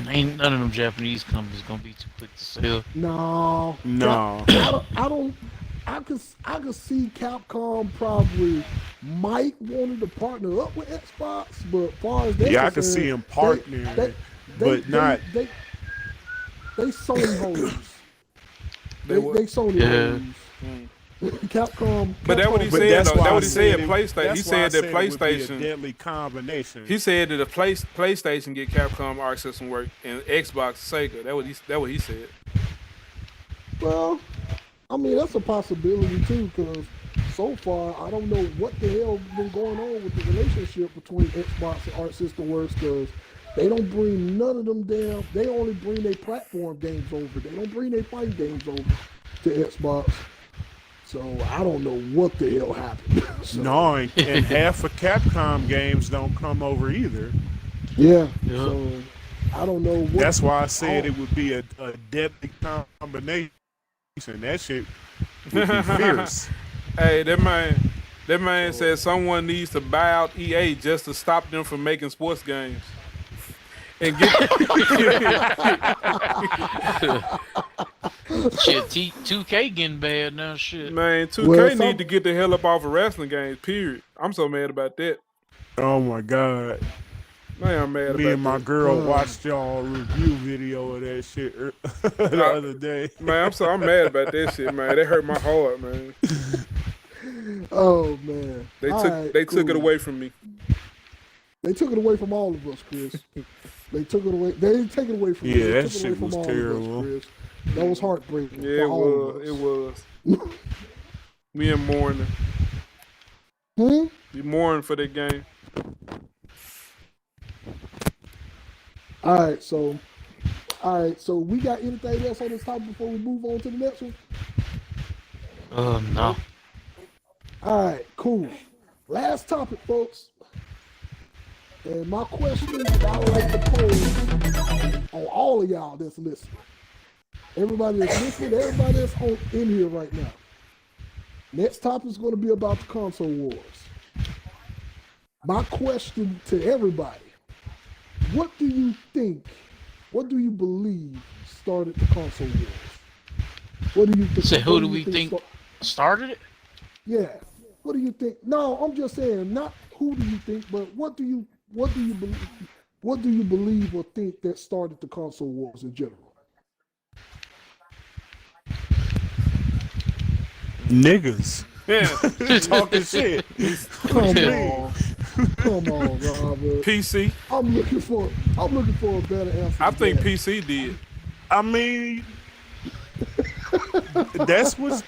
Ain't none of them Japanese companies gonna be too quick to sell. No, No. I don't. I could see Capcom probably might wanted to partner up with Xbox, but as far as Yeah, I could see him partnering, but not. They Sony hoes. They They what? Sony Yeah. hoes. Capcom. But that's what he Capcom- But said, that's though. why That's I what he said. it- PlayStation. He that's why I said that it would be a PlayStation. deadly combination. He said that the PlayStation get Capcom Arc System work and Xbox Sega. That what he said. Well, I mean that's a possibility too, because so far I don't know what the hell been going on with the relationship between Xbox and Arc System Works, because they don't bring none of them damn. They only bring their platform games over. They don't bring their fighting games over to Xbox. So I don't know what the hell happened. So, No, and half of Capcom games don't come over either. yeah. Yeah. So I don't know what. That's why I said it would be a deadly combination. That shit would be fierce. Hey, that man said someone needs to buy out EA just to stop them from making sports games. And get Shit, 2K getting bad now. Shit. man, 2K Well, need to get the hell up off of wrestling games. Period. I'm so mad about that. Oh my God. Man, I'm mad Me about and my that. girl watched y'all review video of that shit the other day. Man, I'm mad about that shit, man. That hurt my heart, man. Oh man. They All took right, they took it cool. away from me. They took it away from all of us, Chris. They took it away. They didn't take it away from Yeah, you. They that took it away shit from was all terrible. of us, Chris. That was heartbreaking. Yeah, for all of it us. was. We in mourning. Hmm? We mourning for that game. All right, so we got anything else on this topic before we move on to the next one? No. All right, cool. Last topic, folks. And my question that I would like to pose on all of y'all that's listening. Everybody that's listening, everybody that's in here right now. Next topic is going to be about the console wars. My question to everybody, what do you think, what do you believe started the console wars? What do you think? So who what do we think start- started it? Yeah. What do you think? No, I'm just saying, not who do you think, but what do you believe or think that started the console wars in general? Niggas Yeah. talking shit. Come on. Come on, Robert. PC. I'm looking for a better answer. I than think that. PC did. I mean, that's what's.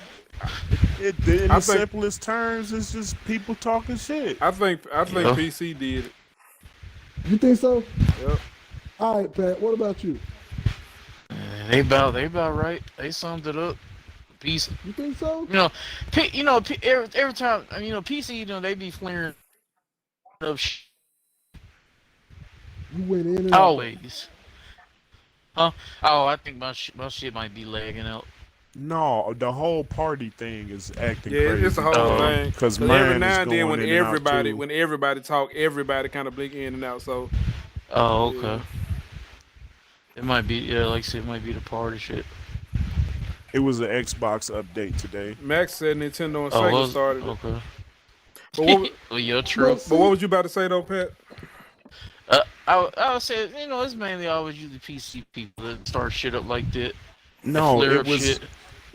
In the I think- simplest terms, it's just people talking shit. I think Yeah. PC did it. You think so? Yep. All right, Pat. What about you? They about right. They summed it up. PC. You think so? Every time PC, they be flaring up You went in and out. always. Huh? Oh, I think my shit might be lagging out. No, the whole party thing is acting Yeah, crazy. it's the whole thing. Because But mine every is now and then, going when in and out, everybody too. talk, everybody kind of blink in and out. So Oh, okay. Yeah. It might be, like I said, it might be the party shit. It was an Xbox update today. Max said Nintendo and Oh, Sega was started it. okay. But what, Well, yeah, true. but what was you about to say though, Pat? I would say, it's mainly always usually PC people that start shit up like that. No, Flare it up was shit.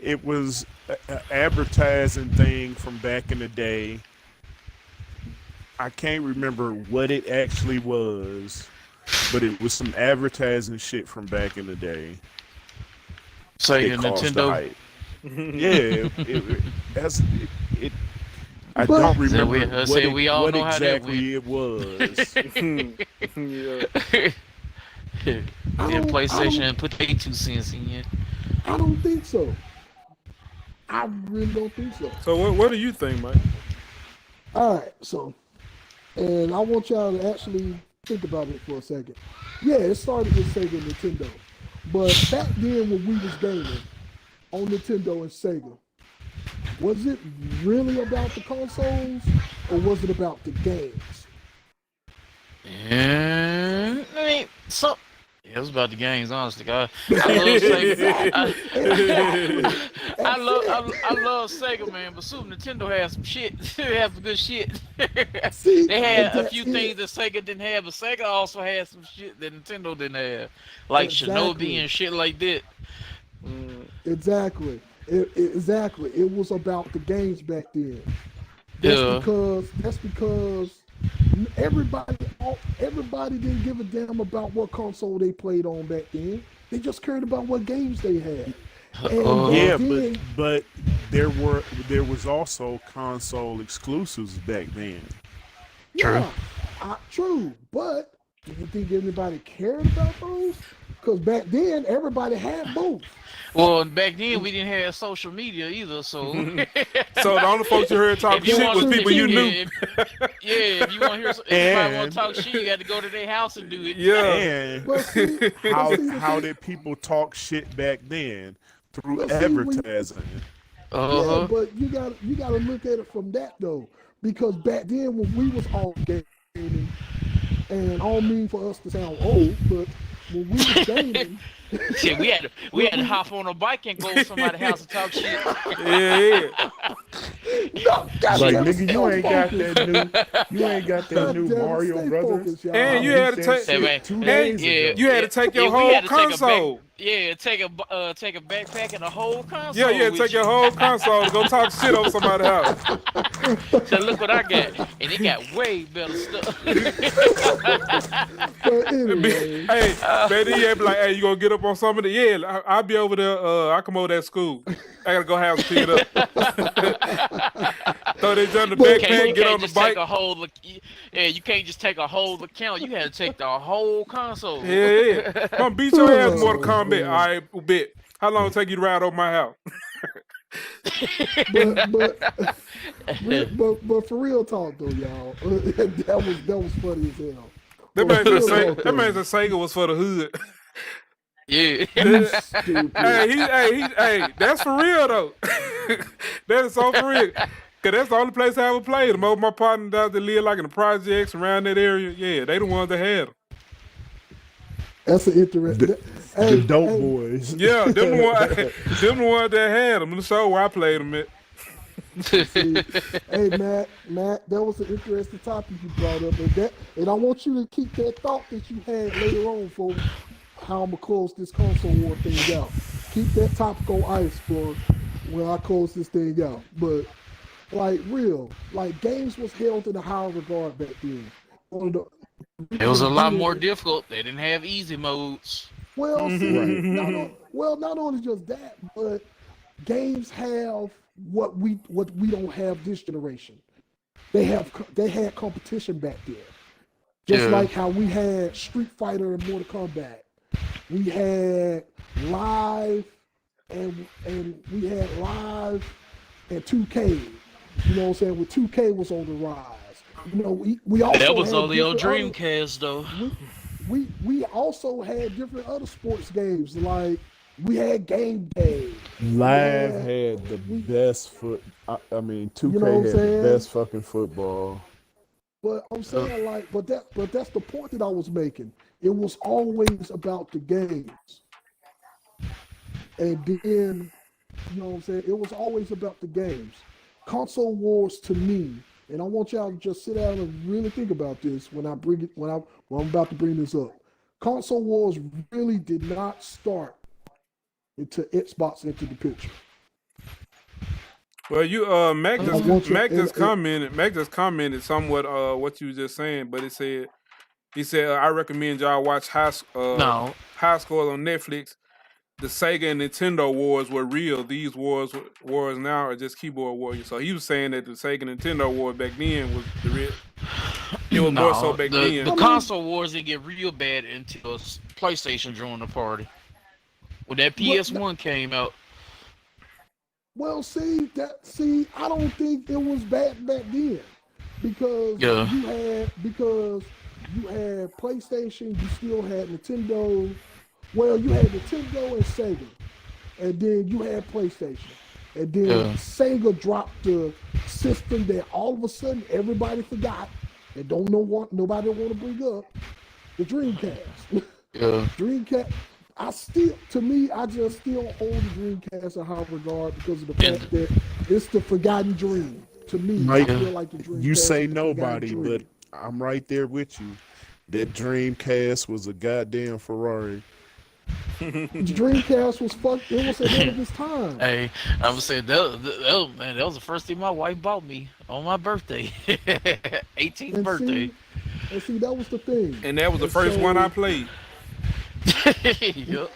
it was an advertising thing from back in the day. I can't remember what it actually was, but it was some advertising shit from back in the day. Sega, It caused the Nintendo. hype. Yeah, it I But- don't Say remember we- what, say we all what know how that exactly it was. Yeah. Then PlayStation and put their 2 cents in it. I don't think so. I really don't think so. So what do you think, Mike? All right, so, and I want y'all to actually think about it for a second. Yeah, it started with Sega and Nintendo, but back then when we was gaming on Nintendo and Sega, was it really about the consoles or was it about the games? And I mean, so yeah, it was about the games, honestly. I love Sega. I love Sega, man. But Super Nintendo had some shit. They had some good shit. See, They had a that's few it. things that Sega didn't have, but Sega also had some shit that Nintendo didn't have, like Exactly. Shinobi and shit like that. Exactly. Exactly. It was about the games back then. Yeah. That's because everybody didn't give a damn about what console they played on back then. They just cared about what games they had. And Yeah, then, but there was also console exclusives back then. yeah, true. But do you think anybody cared about those? Because back then everybody had both. Well, back then we didn't have social media either, so. So the only folks you heard talk If you shit want- was people you knew. If you want to hear, if anybody want And- to talk shit, you got to go to their house and do it. Yeah. And But see, how did people talk shit back then? Through But see, when- advertising. Yeah, but you gotta look at it from that though, because back then when we was all gaming, and I don't mean for us to sound old, but when we was gaming, Shit, we had to hop on a bike and go to somebody's house and talk shit. Yeah. no, God Like damn it, nigga, stay you ain't got focused. that new, you ain't got that God new damn it, Mario stay Brothers. focused, y'all. And you had to take- Hey, man. 2 And days yeah, ago. You had to take your we whole had to take a console. take a backpack and a whole console. Yeah, yeah, with take you. your whole console to go talk shit on somebody's house. So look what I got, and it got way better stuff. But anyway, Hey, man, then you be like, hey, you gonna get up on somebody? Yeah, I'll be over there. I come over at school. I gotta go house and pick it up. Throw this on the But- backpack, get on the just bike. take a whole. Yeah, you can't just take a whole account. You had to take the whole console. Yeah. Come beat your ass in Mortal Oh, Kombat. man. All right, bet. How long it take you to ride over my house? but for real talk though, y'all, that was funny as hell. That But man for said real talk, that man said Sega was for the hood. Yeah. you stupid. Hey, that's for real though. That is so for real. Cause that's the only place I ever played them. Over my partner down that live like in the projects around that area. Yeah, they the ones that had them. That's an interesting. The dope boys. Yeah, them the ones that had them. In the show where I played them at. Hey Matt, that was an interesting topic you brought up, and I want you to keep that thought that you had later on for how I'm gonna close this console war thing out. Keep that topic on ice for when I close this thing out. But like games was held in a higher regard back then. One of the- It was a lot more difficult. They didn't have easy modes. Well, see, Right. not only just that, but games have what we don't have this generation. They had competition back then. Just Yeah. like how we had Street Fighter and Mortal Kombat. We had live and we had live and 2K. You know what I'm saying? When 2K was on the rise. You know, we also That was had only on different Dreamcast, though. we also had different other sports games, like we had Game Day. Live Yeah. had the best foot. I mean, 2K You know what I'm had saying? the best fucking football. But I'm saying but that's the point that I was making. It was always about the games. And then, you know what I'm saying? It was always about the games. Console wars to me, and I want y'all to just sit down and really think about this when I'm about to bring this up. Console wars really did not start until Xbox entered the picture. Well, you Mac I just want you. Mac just commented somewhat what you was just saying, but he said I recommend y'all watch No, High Scores on Netflix. The Sega and Nintendo wars were real. These wars now are just keyboard warriors. So he was saying that the Sega and Nintendo war back then was the real. It was more so no. back The then. console wars didn't get real bad until PlayStation joined the party. When that PS1 came out. Well, see, I don't think it was bad back then because Yeah. you had PlayStation, you still had Nintendo. Well, you had Nintendo and Sega, and then you had PlayStation, and then Sega dropped the system that all of a sudden everybody forgot and nobody want to bring up, the Dreamcast. Yeah. Dreamcast. I just still hold the Dreamcast in high regard because of the fact that it's the forgotten dream. To me, Mike, I feel like the Dreamcast. You say is the forgotten nobody, dream. but I'm right there with you. That Dreamcast was a goddamn Ferrari. The Dreamcast was fucked. It was ahead of its time. Hey, I would say that was the first thing my wife bought me on my birthday, 18th birthday. See, that was the thing. And that was the first one I played. Yep.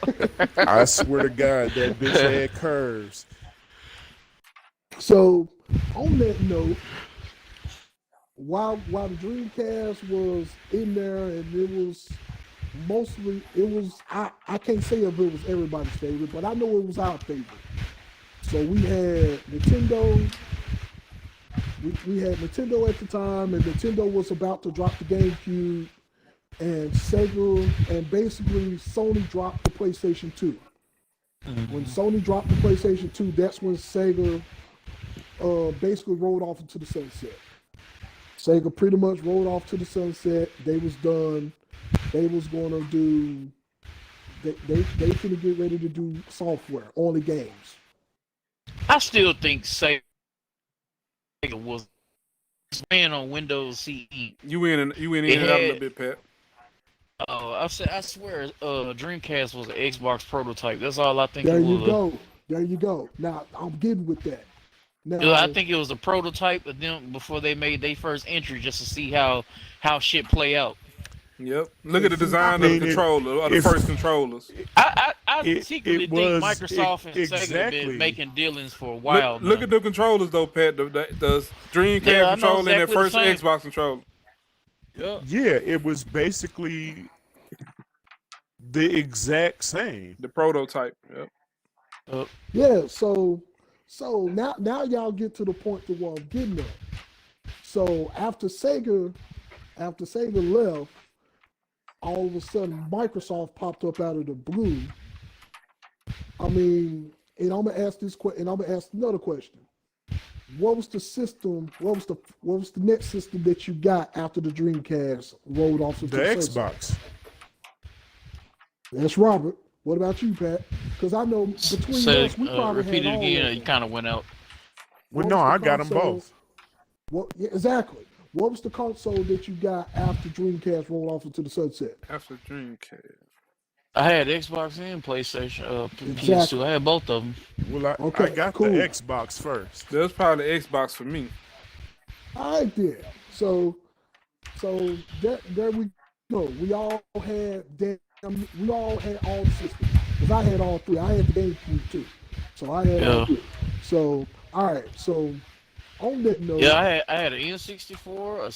I swear to God, that bitch had curves. So, on that note, while the Dreamcast was in there and it was I can't say if it was everybody's favorite, but I know it was our favorite. So we had Nintendo. We had Nintendo at the time, and Nintendo was about to drop the GameCube, and Sega, and basically Sony dropped the PlayStation 2. When Sony dropped the PlayStation 2, that's when Sega basically rolled off into the sunset. Sega pretty much rolled off to the sunset. They was done. They was going to do. They finna get ready to do software, only games. I still think Sega was playing on Windows CE. You went in and out a little bit, Pat. Oh, I swear, Dreamcast was an Xbox prototype. That's all I think There it you was. go. There you go. Now I'm getting with that. Now, Yeah, I think it was a prototype of them before they made their first entry, just to see how shit play out. Yep. Look at the design of the controller, or the first controllers. I secretly think was Microsoft and Sega have exactly. been making dealings for a while. Look now. at the controllers though, Pat. The Dreamcast Yeah, I know controller and that exactly the first same. Xbox controller. Yeah. Yeah, it was basically the exact same. The prototype. Yep. yeah. So now y'all get to the point to where I'm getting at. So after Sega left, all of a sudden Microsoft popped up out of the blue. I mean, and I'm gonna ask this question, and I'm gonna ask another question. What was the system? What was the next system that you got after the Dreamcast rolled off into The sunset? Xbox. That's Robert. What about you, Pat? Because I know between So, us, we probably repeat had it all again. of You them. kind of went out. Well, What no, was the I got them console- both. Yeah, exactly. What was the console that you got after Dreamcast rolled off into the sunset? After Dreamcast. I had Xbox and PlayStation, PS2. Exactly. I had both of them. Well, I Okay, got cool. the Xbox first. That was probably the Xbox for me. All right, there. So there we go. We all had all the systems. Because I had all three. I had the GameCube too. So I had all three. So all right. So on that note, Yeah, I had an N64,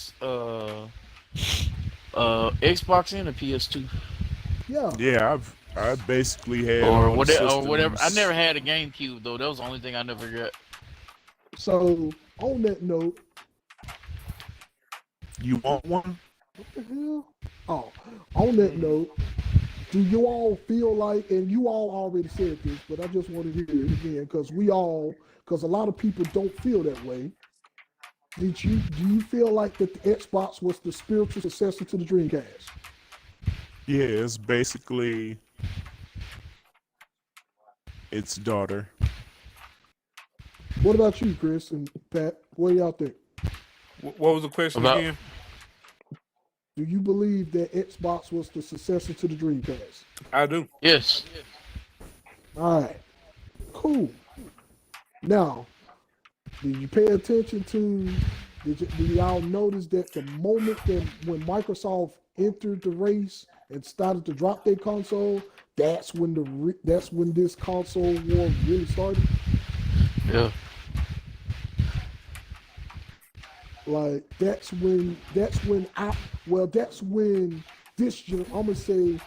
Xbox, and a PS2. yeah. I basically had Or all the whatever. I systems. never had a GameCube though. That was the only thing I never got. So on that note, You want one? what the hell? Oh, on that note, do you all feel like, and you all already said this, but I just want to hear it again because a lot of people don't feel that way. Do you feel like that the Xbox was the spiritual successor to the Dreamcast? Yeah, it's basically its daughter. What about you, Chris and Pat? What do y'all think? What was the question About- again? Do you believe that Xbox was the successor to the Dreamcast? I do. Yes. All right, cool. Now, Did you pay attention to? Did y'all notice that the moment that when Microsoft entered the race and started to drop their console, that's when that's when this console war really started. Yeah. Like that's when that's when I'm gonna say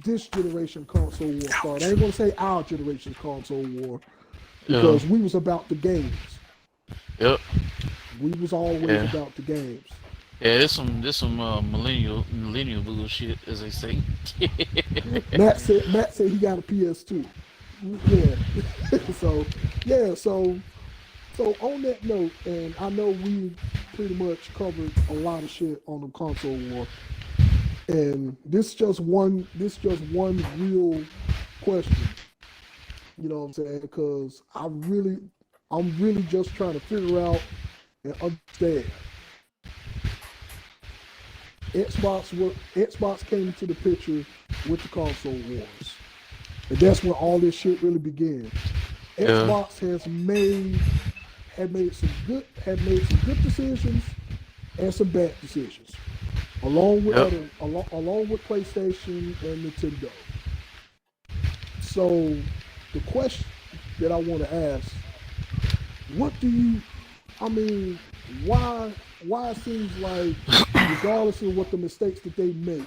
this generation console war started. I ain't gonna say our generation console war because we was about the games. Yep. We was always about the games. Yeah, there's some millennial bullshit, as they say. Matt said he got a PS2. Yeah. So on that note, and I know we pretty much covered a lot of shit on the console war. And this just one real question. You know what I'm saying? Because I'm really just trying to figure out and understand. Xbox came into the picture with the console wars. And that's when all this shit really began. Xbox has made some good decisions and some bad decisions. Along with PlayStation and Nintendo. So the question that I want to ask, why it seems like regardless of what the mistakes that they make,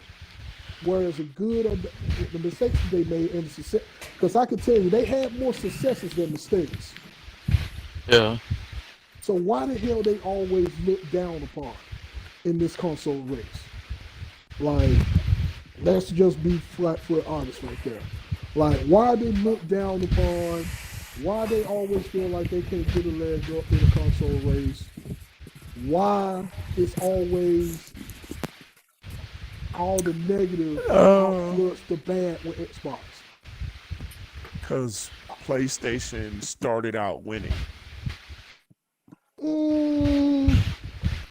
whereas the mistakes that they made and the success, because I can tell you they had more successes than mistakes. Yeah. So why the hell they always look down upon in this console race? Like, let's just be flat-foot honest right there. Like, why they look down upon? Why they always feel like they can't get a leg up in the console race? Why it's always all the negative outflux the bad with Xbox? Because PlayStation started out winning.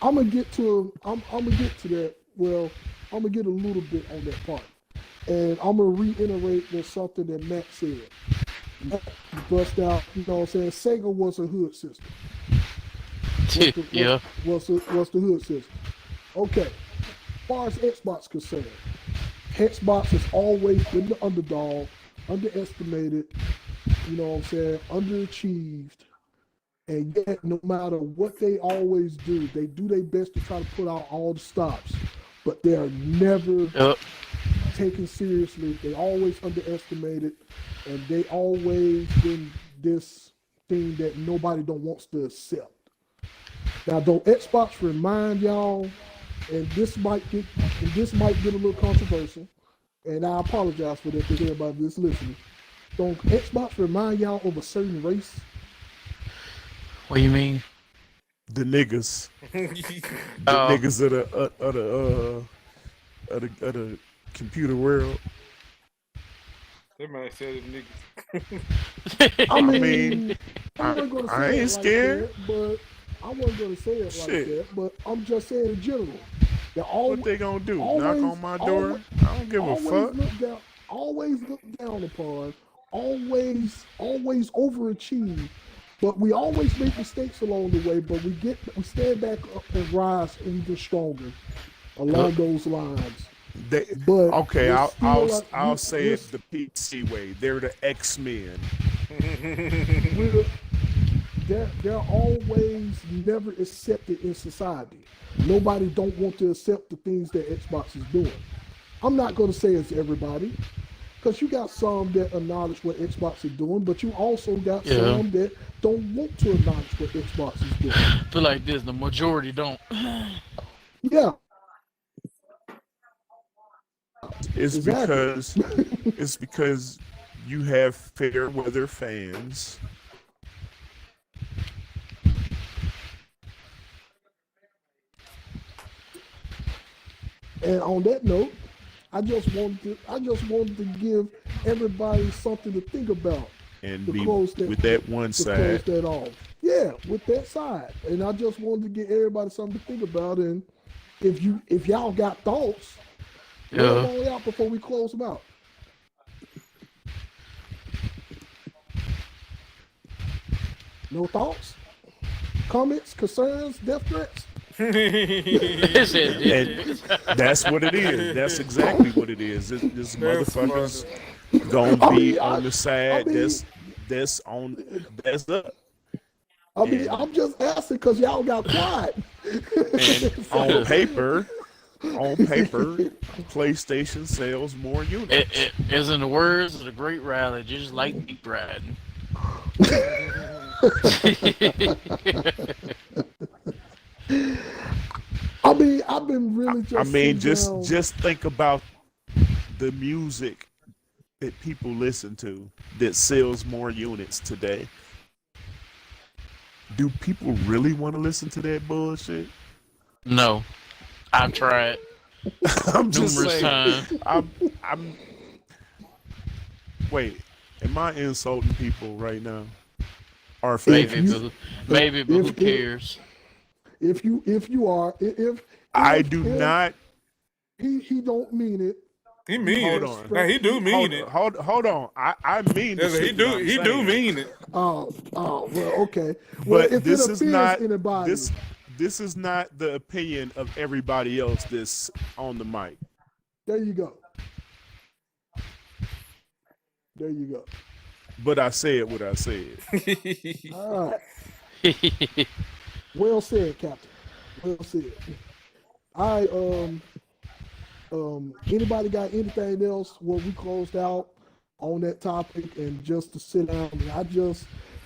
I'm gonna get to that. Well, I'm gonna get a little bit on that part, and I'm gonna reiterate with something that Matt said. Matt bust out, you know what I'm saying? Sega was a hood system. What's the hood system? Okay. As far as Xbox concerned, Xbox has always been the underdog, underestimated, you know what I'm saying, underachieved. And yet, no matter what they always do, they do their best to try to put out all the stops. But they are never taken seriously. They always underestimated. And they always been this thing that nobody don't wants to accept. Now, don't Xbox remind y'all, and this might get a little controversial, and I apologize for that to everybody that's listening. Don't Xbox remind y'all of a certain race? What do you mean? The niggas. Niggas of the computer world. That man said them niggas. I mean, I ain't scared. But I wasn't gonna say it like that. But I'm just saying in general. What they gonna do? Knock on my door? I don't give a fuck. Always look down upon. Always overachieve. But we always make mistakes along the way. But we stand back up and rise and get stronger along those lines. I'll say it the PC way. They're the X-Men. They're always never accepted in society. Nobody don't want to accept the things that Xbox is doing. I'm not going to say it's everybody, because you got some that acknowledge what Xbox is doing, but you also got some that don't want to acknowledge what Xbox is doing. I feel like this, the majority don't. Yeah. It's because you have fair weather fans. And on that note, I just wanted to give everybody something to think about. And with that one side. Close that off. Yeah, with that side. And I just wanted to give everybody something to think about. And if y'all got thoughts, let them all out before we close them out. No thoughts? comments, concerns, death threats? It said And that's what it is. That's exactly what it is. This That's motherfuckers funny. gonna be I on the side mean, that's up. I'm just asking because y'all got quiet. And on paper, PlayStation sells more units. it is in the words of the great Riley, just like deep riding. I mean, I've been really just. I mean, sitting down. just think about the music that people listen to that sells more units today. Do people really want to listen to that bullshit? No, I've tried I'm just numerous saying. times. I'm. Wait, am I insulting people right now? Or Maybe, you- but who if- cares? If you are, if I do not. he don't mean it. He mean Hold it. on. Now he do mean it. Hold on. I mean the Yes, he shit that do. I'm He do saying. mean it. Oh, well, okay. Well, But if this it is offends not anybody, this is not the opinion of everybody else that's on the mic. there you go. There you go. But I said what I said. All right. Well said, Captain. Well said. All right. Anybody got anything else where we closed out on that topic and just to sit down?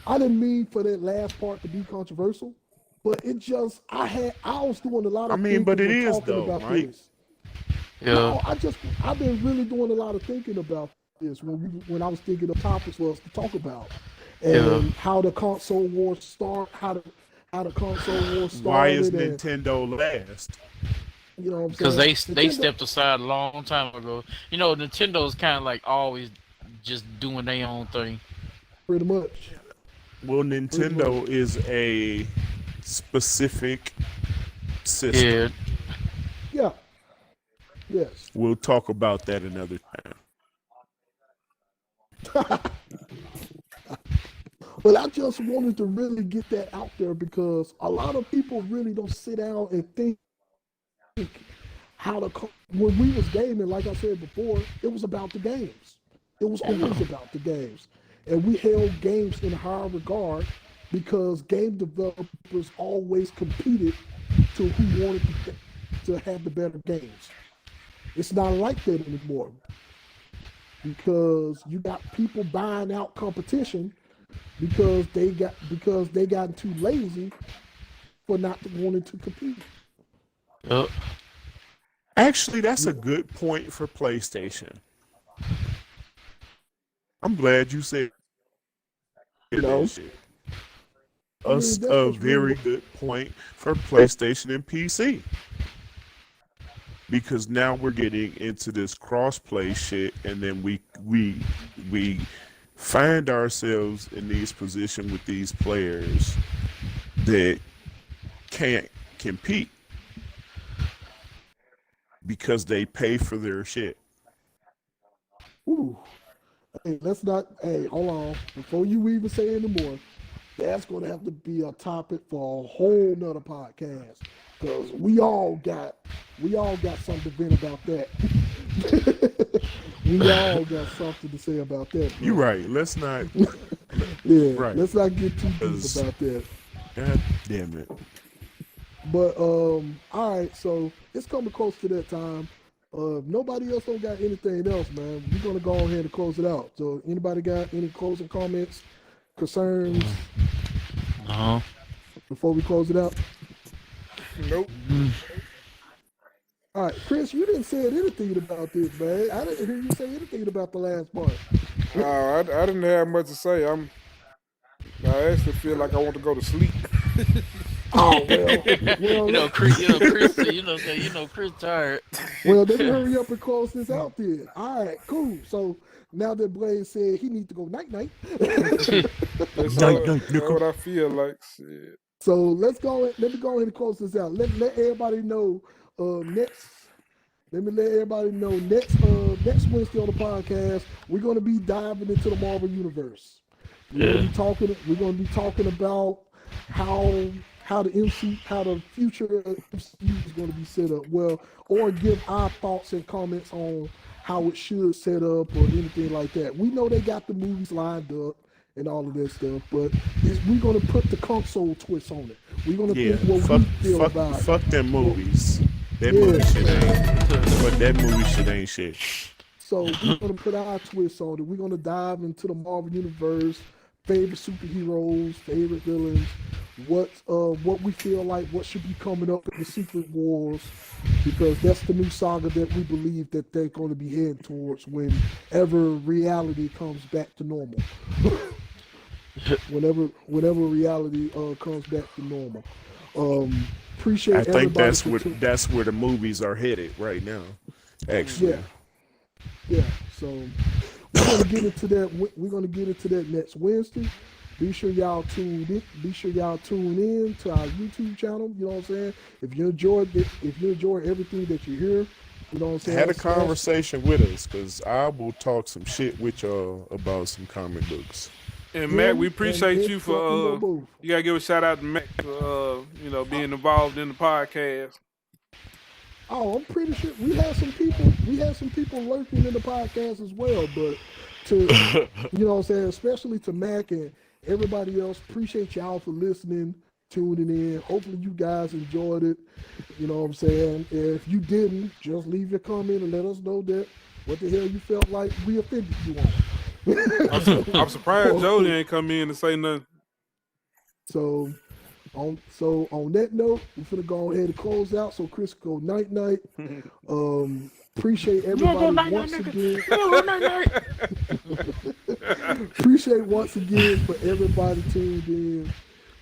I didn't mean for that last part to be controversial, but it just I was doing a lot of. I mean, but it thinking when is, talking though, about Mike. this. Yeah. No, I've been really doing a lot of thinking about this when I was thinking of topics for us to talk about, and how the console war start, how the console war started. Why is and, Nintendo last? you know what I'm Because saying? they Nintendo- stepped aside a long time ago. You know, Nintendo's kind of like always just doing their own thing. pretty much. Well, Nintendo is a specific system. Yeah. Yeah. Yes. We'll talk about that another time. Well, I just wanted to really get that out there because a lot of people really don't sit down and think when we was gaming, like I said before, it was about the games. It was always about the games. And we held games in high regard because game developers always competed to who wanted to have the better games. It's not like that anymore because you got people buying out competition because they got too lazy for not wanting to compete. Yep. Actually, that's a good point for PlayStation. I'm glad you said No. that shit. I mean, A that's what's very really- good point for PlayStation and PC. Because now we're getting into this cross-play shit, and then we find ourselves in these positions with these players that can't compete because they pay for their shit. Ooh. Hey, let's not. Hey, hold on. Before you even say any more, that's going to have to be a topic for a whole nother podcast because we all got something to vent about that. We all got something to say about that. Bro. You're right. Let's not. Yeah. Right. Let's not get too deep 'Cause- about that. God damn it. But all right, so it's coming close to that time. Nobody else don't got anything else, man. We're gonna go ahead and close it out. So anybody got any closing comments, concerns Uh-huh. before we close it out? Nope. All right, Chris, you didn't say anything about this, man. I didn't hear you say anything about the last part. I didn't have much to say. I actually feel like I want to go to sleep. Oh well, You know, Chris. Chris tired. well, let me hurry up and close this out then. All right, cool. So now that Blaze said he needs to go night night, That's what I feel like. Shit. so let me go ahead and close this out. Let everybody know next. Let me let everybody know next Wednesday on the podcast we're going to be diving into the Marvel universe. We're going to be talking about how how the future of MCU is going to be set up. Well, or give our thoughts and comments on how it should set up or anything like that. We know they got the movies lined up and all of that stuff, but we're going to put the console twist on it. We're going to Yeah, think what we feel about it. fuck them movies. That Yeah. movie shit ain't. But that movie shit ain't shit. So we're gonna put our twist on it. We're gonna dive into the Marvel Universe, favorite superheroes, favorite villains, what we feel like what should be coming up in the Secret Wars, because that's the new saga that we believe that they're going to be heading towards whenever reality comes back to normal. whenever reality comes back to normal. Appreciate I think everybody that's where the movies are headed right now. Actually. Yeah. So we're gonna get into that. We're gonna get into that next Wednesday. Be sure y'all tune in. Be sure y'all tune in to our YouTube channel. You know what I'm saying? If you enjoy everything that you hear, you know what I'm saying. Had a conversation with us, because I will talk some shit with y'all about some comic books. And Mac, we And appreciate you for both. you gotta give a shout out to Mac for being involved in the podcast. Oh, I'm pretty sure we had some people lurking in the podcast as well, but to you know what I'm saying, especially to Mac and everybody else, appreciate y'all for listening, tuning in. Hopefully you guys enjoyed it. You know what I'm saying? If you didn't, just leave your comment and let us know that what the hell you felt like we offended you on. I'm surprised Jody ain't come in to say nothing. So on that note, we're gonna go ahead and close out. So Chris go night night. Appreciate everybody once again. Appreciate once again for everybody tuned in.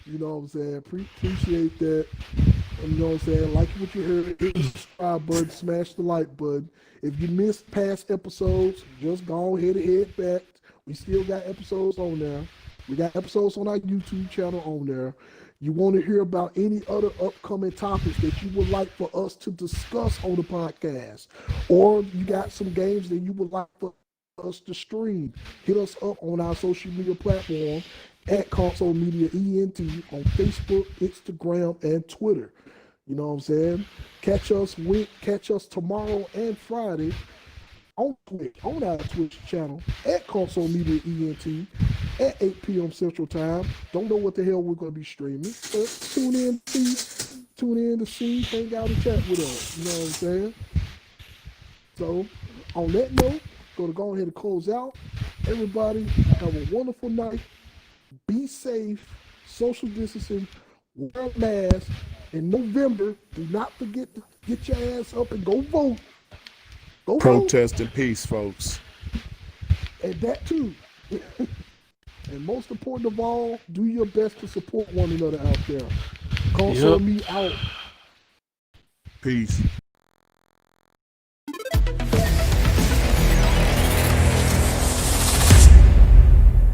You know what I'm saying? Appreciate that. You know what I'm saying? Like what you heard, hit the subscribe button, smash the like button. If you missed past episodes, just go ahead and head back. We still got episodes on there. We got episodes on our YouTube channel on there. You want to hear about any other upcoming topics that you would like for us to discuss on the podcast, or you got some games that you would like for us to stream, hit us up on our social media platform at Console Media ENT on Facebook, Instagram, and Twitter. You know what I'm saying? Catch us tomorrow and Friday on Twitch, on our Twitch channel at Console Media ENT at 8 p.m. Central Time. Don't know what the hell we're going to be streaming, but tune in to see, hang out and chat with us. You know what I'm saying? So, on that note, go ahead and close out. Everybody, have a wonderful night. Be safe, social distancing, wear a mask. In November, do not forget to get your ass up and go vote. Go Protest in peace, folks. And that too. And most important of all, do your best to support one another out there. Console me out. Peace.